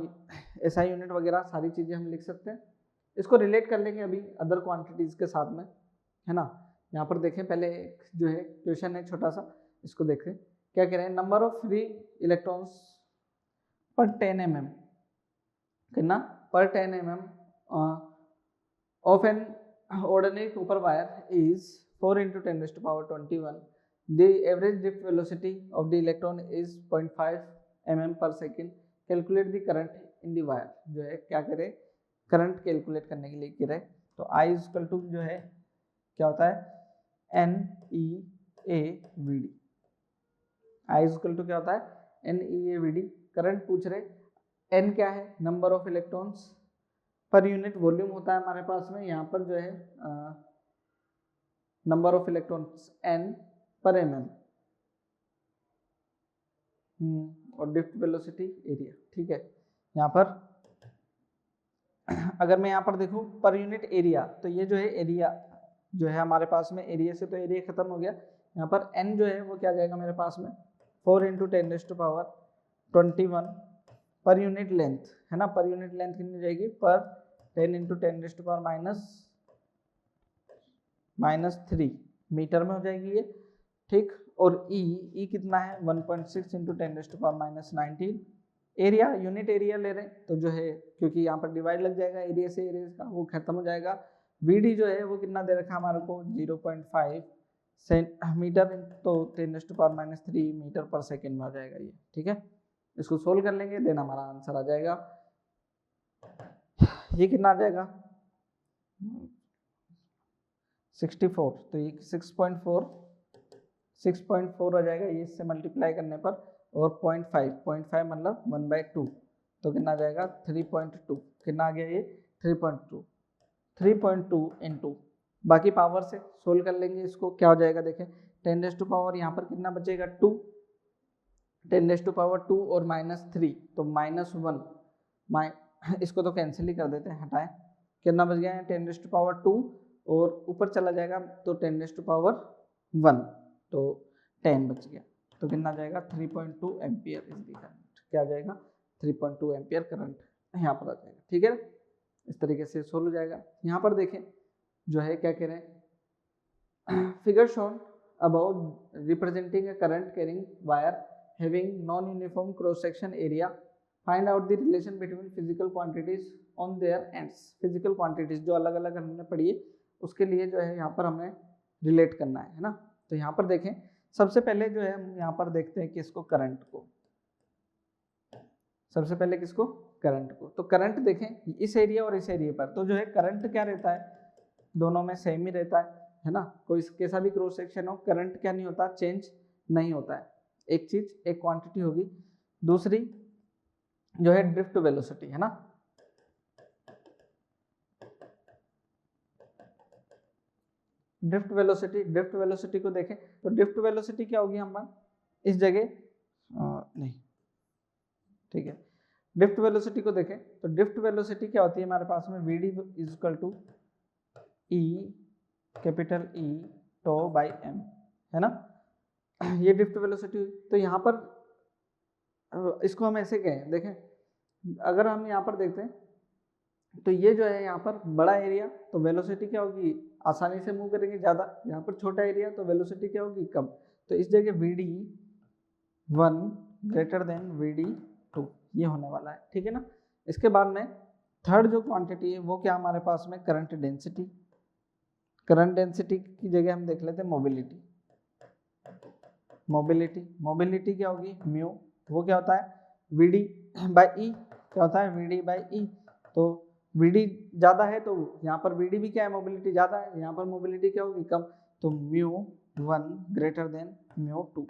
SI यूनिट वगैरह सारी चीज़ें हम लिख सकते हैं। इसको रिलेट कर लेंगे अभी अदर क्वांटिटीज़ के साथ में, है ना। यहाँ पर देखें पहले जो है क्वेश्चन है छोटा सा, इसको देखें क्या कह रहे हैं, नंबर ऑफ फ्री इलेक्ट्रॉन्स पर 10 mm, कितना पर 10 mm of an ordinary copper wire is 4 × 10⁻21, the average drift velocity of the electron is 0.5 mm per second, calculate the current in the wire। जो है क्या करे, करंट कैलकुलेट करने के लिए कह रहे, तो I इक्वल टू जो है क्या होता है NEAVD, I इक्वल टू क्या होता है NEAVD। करंट पूछ रहे, N क्या है number of electrons per unit volume होता है हमारे पास में, यहाँ पर जो है नंबर ऑफ इलेक्ट्रॉन्स N पर mm और ड्रिफ्ट वेलोसिटी एरिया, ठीक है। यहाँ पर अगर मैं यहाँ पर देखूँ पर यूनिट एरिया, तो ये जो है एरिया जो है हमारे पास में, एरिया से तो एरिया खत्म हो गया। यहाँ पर n जो है वो क्या जाएगा मेरे पास में 4 × 10⁻21 पर यूनिट लेंथ, है ना। पर यूनिट लेंथ कितनी जाएगी, पर 10 × 10⁻³ मीटर में हो जाएगी ये, ठीक। और E कितना है 1.6 × 10⁻19। एरिया यूनिट एरिया ले रहे हैं तो जो है क्योंकि यहाँ पर डिवाइड लग जाएगा एरिया से, एरिया का वो खत्म हो जाएगा। Vd जो है वो कितना दे रखा हमारे को 0.5 मीटर, तो 10⁻³ मीटर पर सेकेंड में हो जाएगा ये, ठीक है। इसको सोल्व कर लेंगे देन हमारा आंसर आ जाएगा, ये कितना आ जाएगा 64, तो ये 6.4 हो जाएगा ये, इससे मल्टीप्लाई करने पर, और 0.5 मतलब 1/2, तो कितना आ जाएगा 3.2, कितना आ गया ये 3.2 इंटू, बाकी पावर से सोल्व कर लेंगे इसको, क्या हो जाएगा देखें 10⁻, यहाँ पर कितना बचेगा 2, 10⁻² और -3 तो -1, इसको तो कैंसिल ही कर देते हैं, हटाएं, कितना बच गया है 10⁻² और ऊपर चला जाएगा तो 10⁻1, तो 10 बच गया, तो कितना जाएगा 3.2 एम्पियर इज दी करंट, क्या आ जाएगा 3.2 एम्पियर करंट यहाँ पर आ जाएगा, ठीक है। इस तरीके से सोल्व हो जाएगा। यहाँ पर देखें जो है क्या कह रहे हैं, figure shown about representing a current carrying wire having non uniform cross section area, find out the relation between physical quantities on their ends. Physical quantities जो अलग अलग हमने पढ़ी है उसके लिए जो है यहाँ पर हमें रिलेट करना है ना। तो यहाँ पर देखें सबसे पहले जो है हम यहाँ पर देखते हैं कि इसको करंट को, सबसे पहले किसको करंट को, तो करंट देखें इस एरिया और इस एरिया पर, तो जो है करंट क्या रहता है दोनों में सेम ही रहता है ना। कोई कैसा भी क्रॉस सेक्शन हो करंट क्या नहीं होता, चेंज नहीं होता है। एक चीज एक क्वांटिटी होगी, दूसरी जो है ड्रिफ्ट वेलोसिटी, है ना। ड्रिफ्ट वेलोसिटी को देखें तो ड्रिफ्ट वेलोसिटी क्या होगी हमारा इस जगह नहीं, ठीक है। ड्रिफ्ट वेलोसिटी को देखें तो ड्रिफ्ट वेलोसिटी क्या होती है हमारे पास में V D is equal to E capital E tau by M, है ना। ये ड्रिफ्ट वेलोसिटी हुई। तो यहाँ पर इसको हम ऐसे कहें, देखें अगर हम यहाँ पर देखते हैं तो ये जो है यहाँ पर बड़ा एरिया तो वेलोसिटी क्या होगी आसानी से मूव करेंगे ज़्यादा, यहाँ पर छोटा एरिया तो वेलोसिटी क्या होगी कम। तो इस जगह V D 1 greater than V D 2 ये होने वाला है, ठीक है ना। इसके बाद में थर्ड जो क्वांटिटी है वो क्या हमारे पास में करंट डेंसिटी। करंट डेंसिटी की जगह हम देख लेते हैं मोबिलिटी। मोबिलिटी क्या होगी म्यू, वो क्या होता है वी डी बाई ई, क्या होता है वी डी बाई ई। तो वी डी ज़्यादा है तो यहाँ पर वी डी भी क्या है मोबिलिटी ज़्यादा है, यहाँ पर मोबिलिटी क्या होगी कम, तो म्यू 1 ग्रेटर देन म्यू 2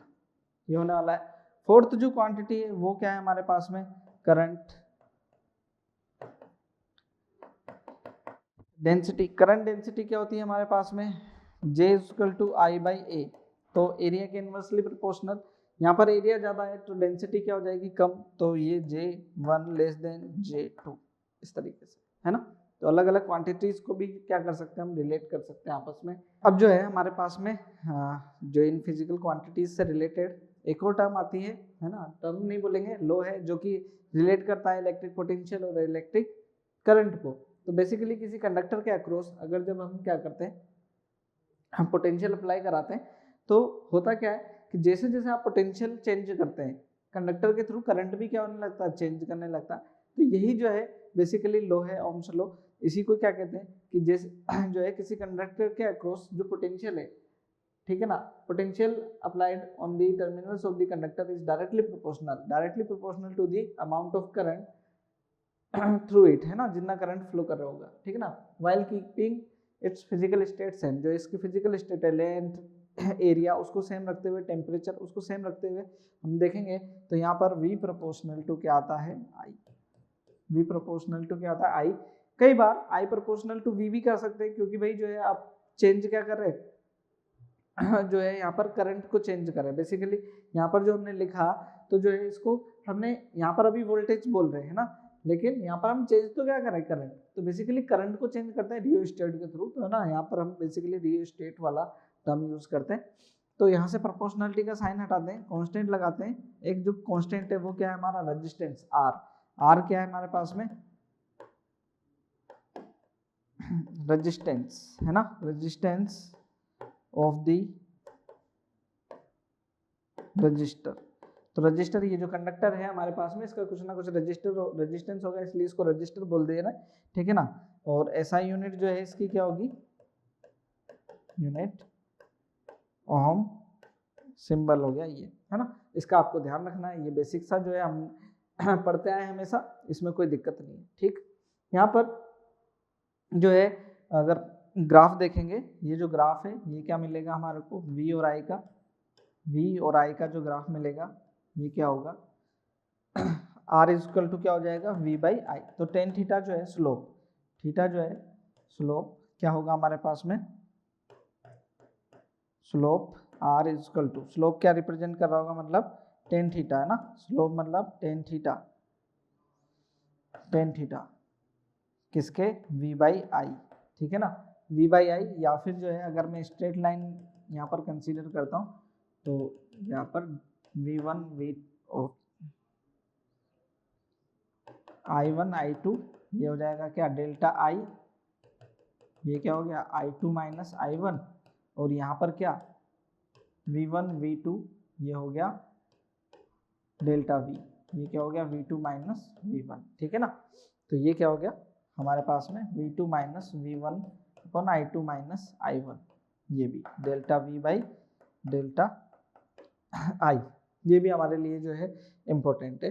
ये होने वाला है। फोर्थ जो क्वांटिटी है वो क्या है हमारे पास में करंट डेंसिटी। करंट डेंसिटी क्या होती है हमारे पास में J equal to I by A, तो एरिया के इन्वर्सली प्रोपोर्शनल। यहाँ पर एरिया ज़्यादा है तो डेंसिटी क्या हो जाएगी कम, तो ये J1 लेस देन J2 इस तरीके से, है ना। तो अलग अलग क्वांटिटीज को भी क्या कर सकते हैं हम रिलेट कर सकते हैं आपस में। अब जो है हमारे पास में जो इन फिजिकल क्वांटिटीज से रिलेटेड एक और टर्म आती है ना, टर्म नहीं बोलेंगे, लो है, जो कि रिलेट करता है इलेक्ट्रिक पोटेंशियल और इलेक्ट्रिक करंट को। तो बेसिकली किसी कंडक्टर के अक्रॉस अगर जब हम क्या करते हैं हम पोटेंशियल अप्लाई कराते हैं तो होता क्या है कि जैसे जैसे आप पोटेंशियल चेंज करते हैं कंडक्टर के थ्रू करंट भी क्या होने लगता है चेंज करने लगता है। तो यही जो है बेसिकली लो है ओम्स लो। इसी को क्या कहते हैं कि जैसे जो है किसी कंडक्टर के अक्रॉस जो पोटेंशियल है, ठीक है ना, potential applied on the terminals of the conductor is directly proportional to the amount of current through it, है ना, जितना करंट फ्लो कर रहा होगा, ठीक है ना, while keeping it's physical state same. जो इसकी फिजिकल स्टेट है लेंथ एरिया उसको सेम रखते हुए, टेम्परेचर उसको सेम रखते हुए हम देखेंगे तो यहाँ पर V प्रोपोर्शनल टू क्या आता है I। V प्रोपोर्शनल टू क्या आता है I। कई बार I प्रोपोर्शनल टू V भी कर सकते हैं क्योंकि भाई जो है आप चेंज क्या कर रहे हैं जो है यहाँ पर करंट को चेंज कर रहे हैं। बेसिकली यहाँ पर जो हमने लिखा तो जो है इसको हमने यहाँ पर अभी वोल्टेज बोल रहे हैं ना, लेकिन यहाँ पर हम चेंज तो क्या कर रहे हैं करंट, तो बेसिकली करंट को चेंज करते हैं रियोस्टेट के थ्रू, तो है ना, यहाँ पर हम बेसिकली रियोस्टेट वाला टर्म यूज करते हैं। तो यहाँ से प्रोपोर्शनलिटी का साइन हटाते हैं, कांस्टेंट लगाते हैं। एक जो कांस्टेंट है वो क्या है हमारा रेजिस्टेंस R क्या है हमारे पास में रेजिस्टेंस, है ना, रेजिस्टेंस ऑफ द रजिस्टर। तो रजिस्टर ये जो कंडक्टर है हमारे पास में इसका कुछ ना कुछ रेजिस्टेंस होगा, इसलिए इसको रजिस्टर बोल दे रहे हैं, ठीक है ना। और एसआई यूनिट जो है इसकी क्या होगी यूनिट ओम सिंबल हो गया ये, है ना। इसका आपको ध्यान रखना है, ये बेसिक सा जो है हम पढ़ते आए हमेशा, इसमें कोई दिक्कत नहीं है, ठीक। यहाँ पर जो है अगर ग्राफ देखेंगे, ये जो ग्राफ है ये क्या मिलेगा हमारे को V और I का जो ग्राफ मिलेगा ये क्या होगा R इज इक्वल टू क्या हो जाएगा V बाई आई। तो टेन थीटा जो है स्लोप, थीटा जो है स्लोप क्या होगा हमारे पास में slope R is equal to, slope क्या रिप्रेजेंट कर रहा होगा मतलब टेन थीटा, है ना, स्लोप मतलब टेन थीटा किसके V बाई आई, ठीक है ना, V बाई आई। या फिर जो है अगर मैं स्ट्रेट लाइन यहाँ पर कंसीडर करता हूँ तो यहाँ पर V1 I1 I2 ये हो जाएगा क्या डेल्टा I, ये क्या हो गया I2 माइनस I1, और यहाँ पर क्या V1 V2 ये हो गया डेल्टा V, ये क्या हो गया V2 माइनस V1, ठीक है ना। तो ये क्या हो गया हमारे पास में V2 माइनस V1 अपन I2 माइनस I1, ये भी delta V by delta I, ये भी हमारे लिए जो है इम्पोर्टेंट है।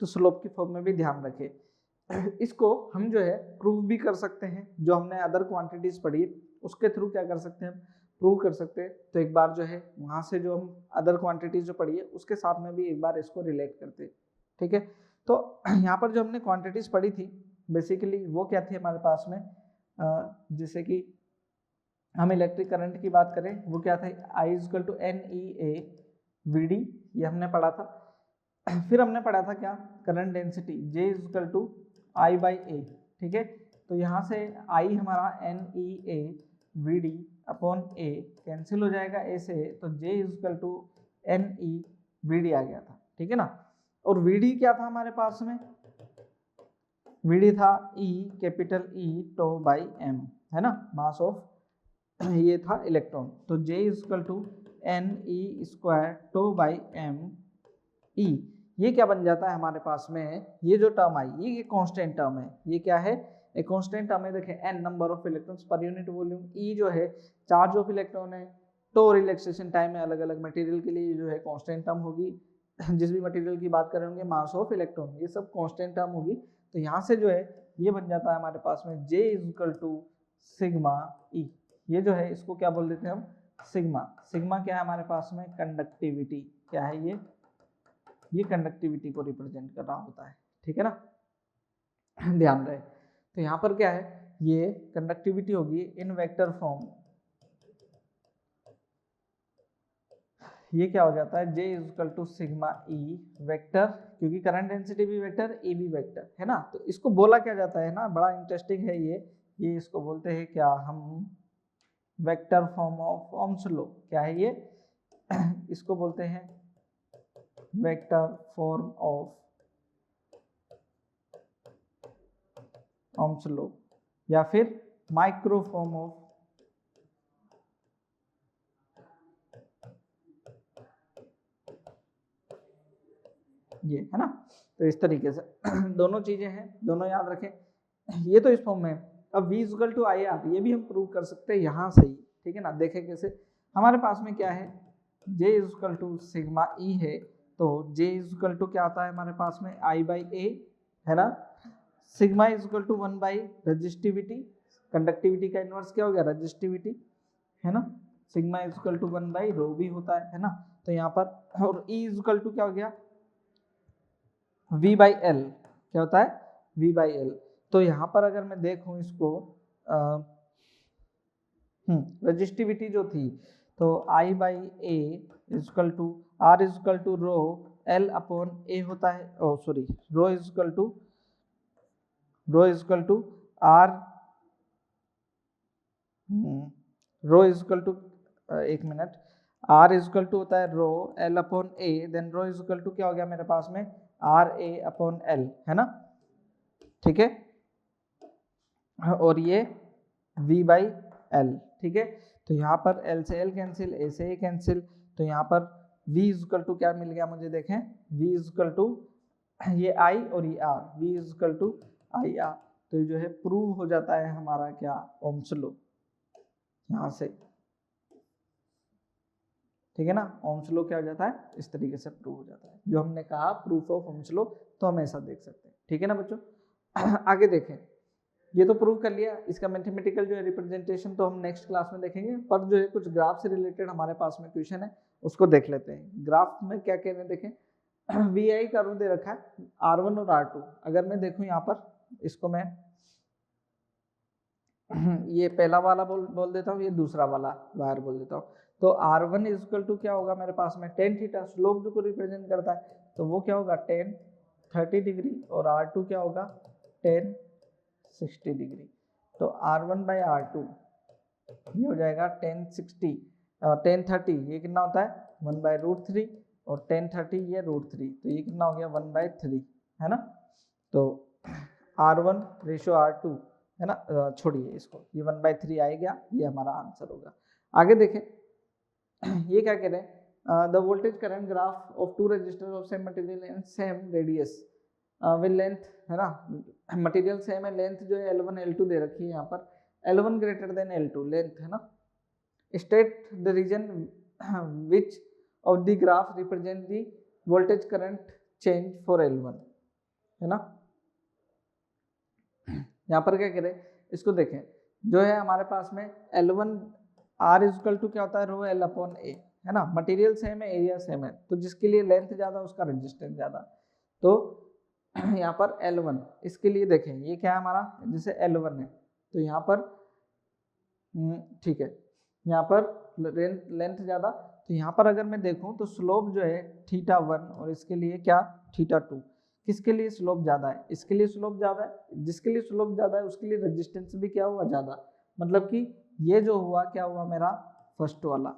तो स्लोप की फॉर्म में भी ध्यान रखें। इसको हम जो है प्रूव भी कर सकते हैं, जो हमने अदर क्वांटिटीज पढ़ी उसके थ्रू क्या कर सकते हैं प्रूव कर सकते हैं। तो एक बार जो है वहाँ से जो हम अदर क्वांटिटीज जो पढ़ी है उसके साथ में भी एक बार इसको रिलेट करते हैं, ठीक है। तो यहाँ पर जो हमने क्वांटिटीज पढ़ी थी बेसिकली वो क्या थी हमारे पास में जैसे कि हम इलेक्ट्रिक करंट की बात करें वो क्या था, I equal to N E A V D, ये हमने पढ़ा था। फिर हमने पढ़ा था क्या, current density J equal to I by A, ठीक है। तो यहाँ से I हमारा N E A V D upon A cancel हो जाएगा ए से, तो J equal to N E V D आ गया था, ठीक है ना। और वी डी क्या था हमारे पास में, वी डी था E capital E tau by M, है ना, मास ऑफ ये था इलेक्ट्रॉन। तो J equal to N E square tau by M E, ये क्या बन जाता है हमारे पास में, ये जो टर्म आई ये कांस्टेंट टर्म है, ये क्या है, एक कांस्टेंट टर्म है। देखें n number of electrons per unit volume, E जो है चार्ज ऑफ इलेक्ट्रॉन है, तो रिलैक्सेशन टाइम है अलग अलग मटेरियल के लिए जो है कांस्टेंट टर्म होगी। जिस भी मटेरियल की बात करेंगे मास ऑफ इलेक्ट्रॉन, ये सब कांस्टेंट टर्म होगी। तो यहाँ से जो है ये बन जाता है हमारे पास में J equal to sigma E, ये जो है इसको क्या बोल देते हैं हम, सिग्मा। सिग्मा क्या है हमारे पास में, कंडक्टिविटी, क्या है ये कंडक्टिविटी को रिप्रेजेंट कर रहा होता है, ठीक है ना, ध्यान रहे। तो यहाँ पर क्या है, ये कंडक्टिविटी होगी इन वेक्टर फॉर्म, ये क्या हो जाता है J equal to sigma E vector, क्योंकि करंट डेंसिटी भी वेक्टर ए भी वेक्टर है ना। तो इसको बोला क्या जाता है ना, बड़ा इंटरेस्टिंग है ये इसको बोलते हैं क्या हम, vector form of Ohm's law, क्या है ये इसको बोलते हैं vector form of Ohm's law, या फिर माइक्रो फॉर्म ऑफ ये, है ना। तो इस तरीके से दोनों चीजें हैं, दोनों याद रखें। ये तो इस फॉर्म में, अब V equal to I R, ये भी हम प्रूव कर सकते हैं यहाँ से ही, ठीक है ना। देखें कैसे, हमारे पास में क्या है, J equal to sigma E है, तो J इक्वल टू क्या आता है हमारे पास में, I बाई ए, है ना। Sigma equal to 1 by resistivity, conductivity का इनवर्स क्या हो गया, रजिस्टिविटी, है ना। Sigma equal to 1 by rho भी होता है ना। तो यहाँ पर, और E इक्वल टू क्या हो गया, V बाई एल, क्या होता है, V बाई एल। तो यहाँ पर अगर मैं देखूँ इसको, रजिस्टिविटी जो थी, तो I by A equal to R equal to rho L upon A होता है, oh sorry, rho equal to R, rho equal to, एक मिनट, R इक्वल टू होता है rho L upon A, then rho equal to क्या हो गया मेरे पास में, आर ए अपॉन एल, है ना, ठीक है। और ये V बाई एल, ठीक है। तो यहाँ पर L से L कैंसिल, A से A कैंसिल, तो यहाँ पर V इक्वल टू क्या मिल गया मुझे, देखें V इक्वल टू ये I और ये R, V equal to I R. तो ये जो है प्रूव हो जाता है हमारा क्या, ओम्स लॉ, यहाँ से, ठीक है ना। ओम्स लॉ क्या हो जाता है, इस तरीके से प्रूव हो जाता है, जो हमने कहा प्रूफ ऑफ ओम्स लॉ, तो हम ऐसा देख सकते हैं, ठीक है ना बच्चों। आगे देखें, ये तो प्रूव कर लिया, इसका मैथमेटिकल जो है रिप्रेजेंटेशन तो हम नेक्स्ट क्लास में देखेंगे, पर जो है कुछ ग्राफ से रिलेटेड हमारे पास में क्वेश्चन है, उसको देख लेते हैं। ग्राफ में क्या कह रहे हैं, देखें वी आई कर्व दे रखा है R1 और R2। अगर मैं देखूं यहाँ पर, इसको मैं ये पहला वाला बोल देता हूँ, ये दूसरा वाला वायर बोल देता हूँ। तो R1 इक्वल टू क्या होगा मेरे पास में, टेन थीटा, स्लोप जो को रिप्रेजेंट करता है, तो वो क्या होगा, टेन 30 डिग्री, और R2 क्या होगा, टेन 60 डिग्री। तो R1 बाई R2 ये हो जाएगा 1060, 1030, ये कितना होता है 1 बाई रूट 3, और 1030 ये रूट 3, तो ये कितना हो गया 1 बाई 3, है ना। तो R1 रेशो R2, है ना, छोड़िए इसको, ये 1 बाई 3 आएगा, ये हमारा आंसर होगा। आगे देखें, ये क्या कह रहे हैं, the voltage current graph of two resistor of same material and same radius with length, है ना, मटेरियल सेम है, लेंथ जो है L1 L2 दे रखी है यहाँ पर, L1 greater than L2 length, है ना। State the region which of the graph represent the voltage current change for L1, है ना। यहाँ पर क्या कह रहे हैं, इसको देखें, जो है हमारे पास में L1 R इक्वल टू क्या होता है, रो L अपॉन ए, है ना। मटेरियल सेम है, एरिया सेम है, तो जिसके लिए लेंथ ज्यादा उसका रेजिस्टेंस ज्यादा। तो यहाँ पर L1, इसके लिए देखें ये क्या है हमारा, जैसे L1 है, तो यहाँ पर ठीक है, यहाँ पर लेंथ ज़्यादा, तो यहाँ पर अगर मैं देखूँ तो स्लोप जो है θ1 और इसके लिए क्या θ2। किसके लिए स्लोप ज़्यादा है? इसके लिए स्लोप ज़्यादा है। जिसके लिए स्लोप ज़्यादा है उसके लिए रेजिस्टेंस भी क्या हुआ ज़्यादा, मतलब कि ये जो हुआ क्या हुआ मेरा फर्स्ट वाला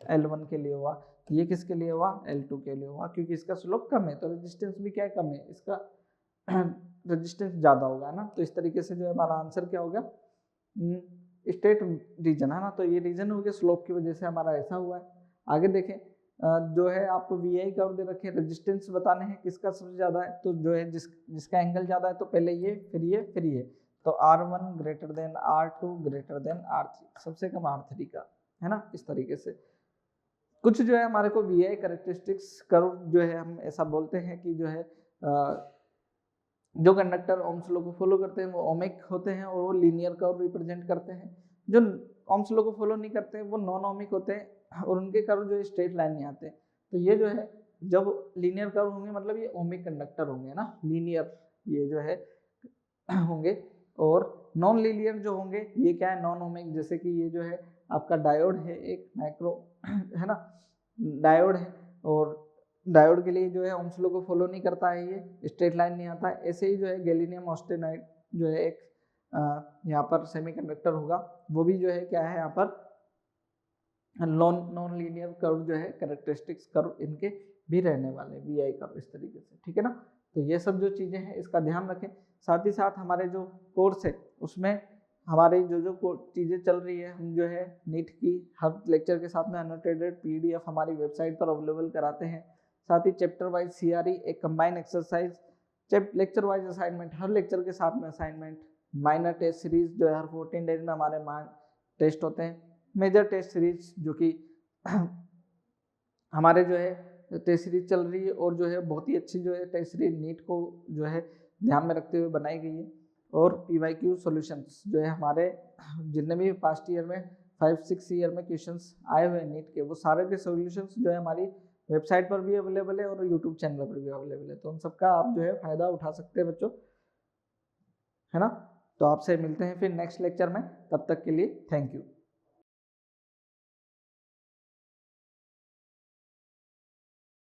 L1 के लिए हुआ, ये किसके लिए हुआ L2 के लिए हुआ, क्योंकि इसका स्लोप कम है तो रेजिस्टेंस भी क्या है कम है, इसका रेजिस्टेंस ज़्यादा होगा ना। तो इस तरीके से जो है हमारा आंसर क्या होगा, स्टेट रीजन है ना। तो ये रीजन हो गया स्लोप की वजह से हमारा ऐसा हुआ है। आगे देखें जो है आपको वी आई कर्व दे रखे, रेजिस्टेंस बताने हैं किसका सबसे ज़्यादा है, तो जो है जिसका एंगल ज़्यादा है तो पहले ये फिर ये फिर ये, तो R1 greater than R2 greater than R3, सबसे कम R3 का, है ना। इस तरीके से कुछ जो है हमारे को वी आई कैरेक्टरिस्टिक्स कर्व जो है हम ऐसा बोलते हैं कि जो है जो कंडक्टर ओम्स लॉ को फॉलो करते हैं वो ओमिक होते हैं और वो लीनियर कर्व रिप्रेजेंट करते हैं। जो ओम्स लॉ को फॉलो नहीं करते हैं वो नॉन ओमिक होते हैं और उनके कर्व जो है स्ट्रेट लाइन में आते हैं। तो ये जो है जब लीनियर कर्व होंगे मतलब ये ओमिक कंडक्टर होंगे ना, लीनियर ये जो है होंगे, और नॉन लीनियर जो होंगे ये क्या है नॉन ओमिक, जैसे कि ये जो है आपका डायोड है एक माइक्रो है ना, डायोड है, और डायोड के लिए जो है ओम्स लॉ को फॉलो नहीं करता है, ये स्ट्रेट लाइन नहीं आता है। ऐसे ही जो है गैलिनियम ऑस्टेनाइड जो है एक यहाँ पर सेमीकंडक्टर होगा, वो भी जो है क्या है यहाँ पर नॉन लीनियर कर्व जो है कैरेक्टरिस्टिक्स कर्व इनके भी रहने वाले वी आई कर्व इस तरीके से, ठीक है ना। तो ये सब जो चीज़ें हैं इसका ध्यान रखें। साथ ही साथ हमारे जो कोर्स है उसमें हमारी जो चीज़ें चल रही है, हम जो है नीट की हर लेक्चर के साथ में अनोटेटेड PDF हमारी वेबसाइट पर अवेलेबल कराते हैं। साथ ही चैप्टर वाइज CRE एक combine exercise, lecture wise assignment, हर लेक्चर के साथ में असाइनमेंट, माइनर टेस्ट सीरीज जो है हर 14 डेज में हमारे टेस्ट होते हैं, मेजर टेस्ट सीरीज जो कि हमारे जो है टेस्ट सीरीज चल रही है और जो है बहुत ही अच्छी जो है टेस्ट सीरीज नीट को जो है ध्यान में रखते हुए बनाई गई है। और PYQ सॉल्यूशंस जो है हमारे जितने भी पास्ट ईयर में 5-6 ईयर में क्वेश्चंस आए हुए हैं नीट के, वो सारे के सॉल्यूशंस जो है हमारी वेबसाइट पर भी अवेलेबल है और यूट्यूब चैनल पर भी अवेलेबल है। तो उन सबका आप जो है फ़ायदा उठा सकते हैं बच्चों, है ना। तो आपसे मिलते हैं फिर नेक्स्ट लेक्चर में, तब तक के लिए थैंक यू।